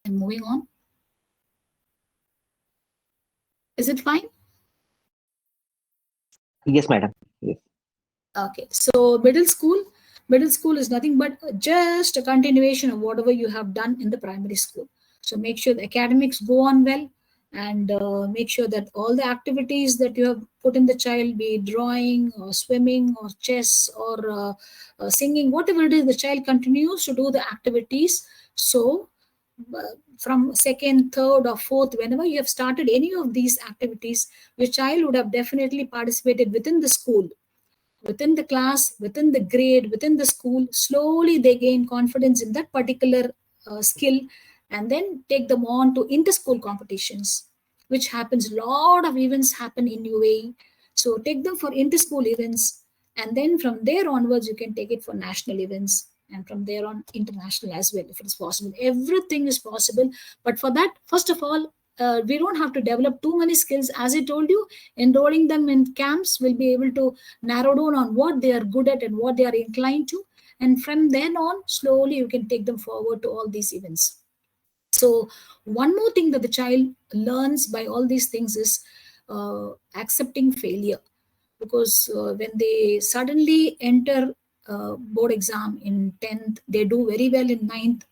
And moving on. Is it fine? Yes, madam. Yes. Okay, so middle school is nothing but just a continuation of whatever you have done in the primary school. So make sure the academics go on well, and make sure that all the activities that you have put in the child, be it drawing or swimming or chess or singing, whatever it is, the child continues to do the activities. So from second, third, or fourth, whenever you have started any of these activities, your child would have definitely participated within the school, within the class, within the grade, within the school. Slowly they gain confidence in that particular skill, and then take them on to inter-school competitions, which happens. A lot of events happen in UAE. So take them for inter-school events, and then from there onwards, you can take it for national events, and from there on international as well, if it is possible. Everything is possible, but for that, first of all, we don't have to develop too many skills. As I told you, enrolling them in camps will be able to narrow down on what they are good at and what they are inclined to, and from then on, slowly you can take them forward to all these events. So one more thing that the child learns by all these things is accepting failure, because when they suddenly enter board exam in 10th, they do very well in ninth,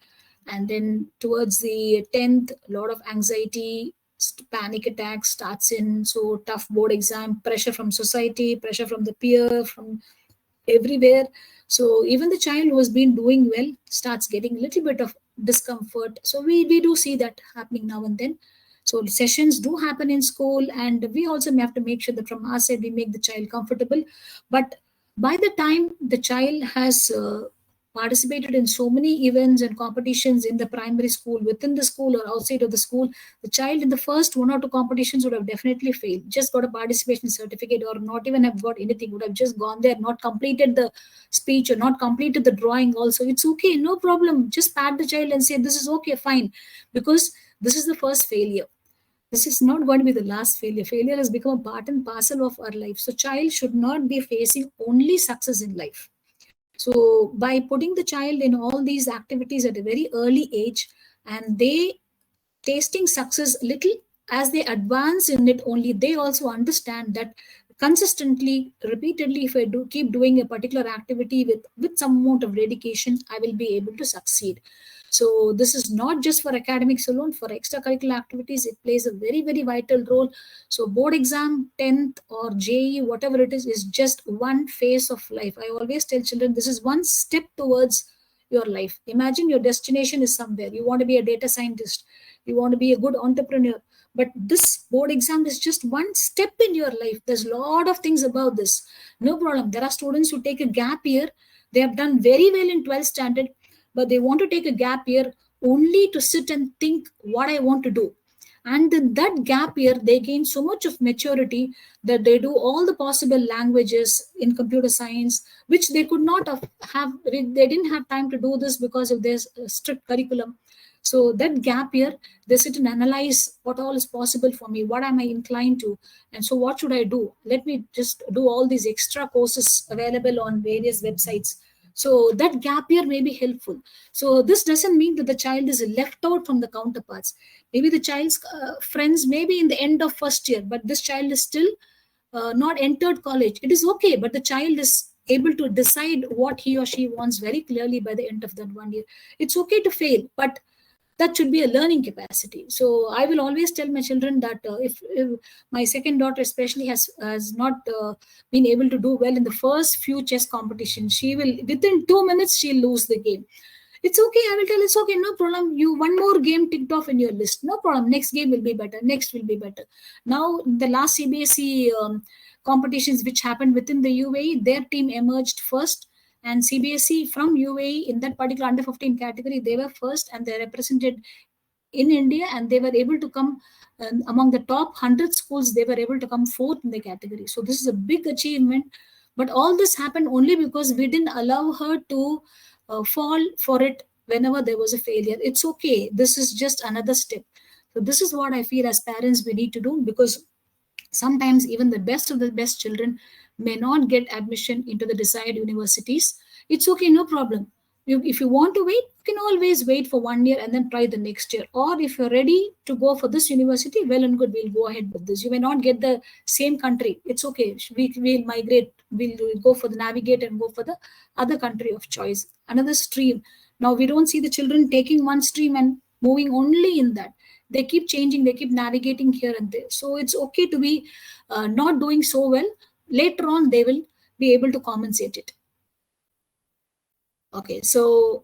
and then towards the 10th, a lot of anxiety, panic attack starts in. So tough board exam, pressure from society, pressure from the peer, from everywhere. So even the child who has been doing well starts getting a little bit of discomfort. So we do see that happening now and then. So sessions do happen in school, and we also have to make sure that from our side we make the child comfortable. But by the time the child has participated in so many events and competitions in the primary school, within the school or outside of the school, the child in the first one or two competitions would have definitely failed, just got a participation certificate, or not even have got anything, would have just gone there, not completed the speech or not completed the drawing also. It's okay, no problem. Just pat the child and say, this is okay, fine. Because this is the first failure. This is not going to be the last failure. Failure has become a part and parcel of our life. So child should not be facing only success in life. So by putting the child in all these activities at a very early age, and they tasting success little as they advance in it, only they also understand that consistently, repeatedly, if I do keep doing a particular activity with some amount of dedication, I will be able to succeed. So this is not just for academics alone. For extracurricular activities, it plays a very, very vital role. So board exam, 10th or JE, whatever it is just one phase of life. I always tell children, this is one step towards your life. Imagine your destination is somewhere. You want to be a data scientist. You want to be a good entrepreneur. But this board exam is just one step in your life. There's a lot of things about this. No problem. There are students who take a gap year. They have done very well in 12th standard, but they want to take a gap year only to sit and think what I want to do. And in that gap year, they gain so much of maturity that they do all the possible languages in computer science, which they could not they didn't have time to do this because of this strict curriculum. So that gap year, they sit and analyze what all is possible for me, what am I inclined to, and so what should I do? Let me just do all these extra courses available on various websites. So that gap year may be helpful. So this doesn't mean that the child is left out from the counterparts. Maybe the child's friends may be in the end of first year, but this child is still not entered college. It is okay, but the child is able to decide what he or she wants very clearly by the end of that 1 year. It's okay to fail, but that should be a learning capacity. So I will always tell my children that if my second daughter especially has not been able to do well in the first few chess competitions, she will, within 2 minutes, she'll lose the game. It's okay. I will tell, it's okay, no problem. You one more game ticked off in your list. No problem. Next game will be better. Next will be better. Now, the last CBSE competitions which happened within the UAE, their team emerged first, and CBSE from UAE in that particular under 15 category, they were first, and they represented in India, and they were able to come among the top 100 schools. They were able to come fourth in the category. So this is a big achievement. But all this happened only because we didn't allow her to fall for it whenever there was a failure. It's okay. This is just another step. So this is what I feel as parents we need to do, because sometimes even the best of the best children may not get admission into the desired universities. It's okay, no problem. If you want to wait, you can always wait for 1 year and then try the next year. Or if you're ready to go for this university, well and good, we'll go ahead with this. You may not get the same country. It's okay. We'll migrate. We'll go for the navigate and go for the other country of choice, another stream. Now, we don't see the children taking one stream and moving only in that. They keep changing, they keep navigating here and there. So it's okay to be not doing so well. Later on, they will be able to compensate it. Okay, so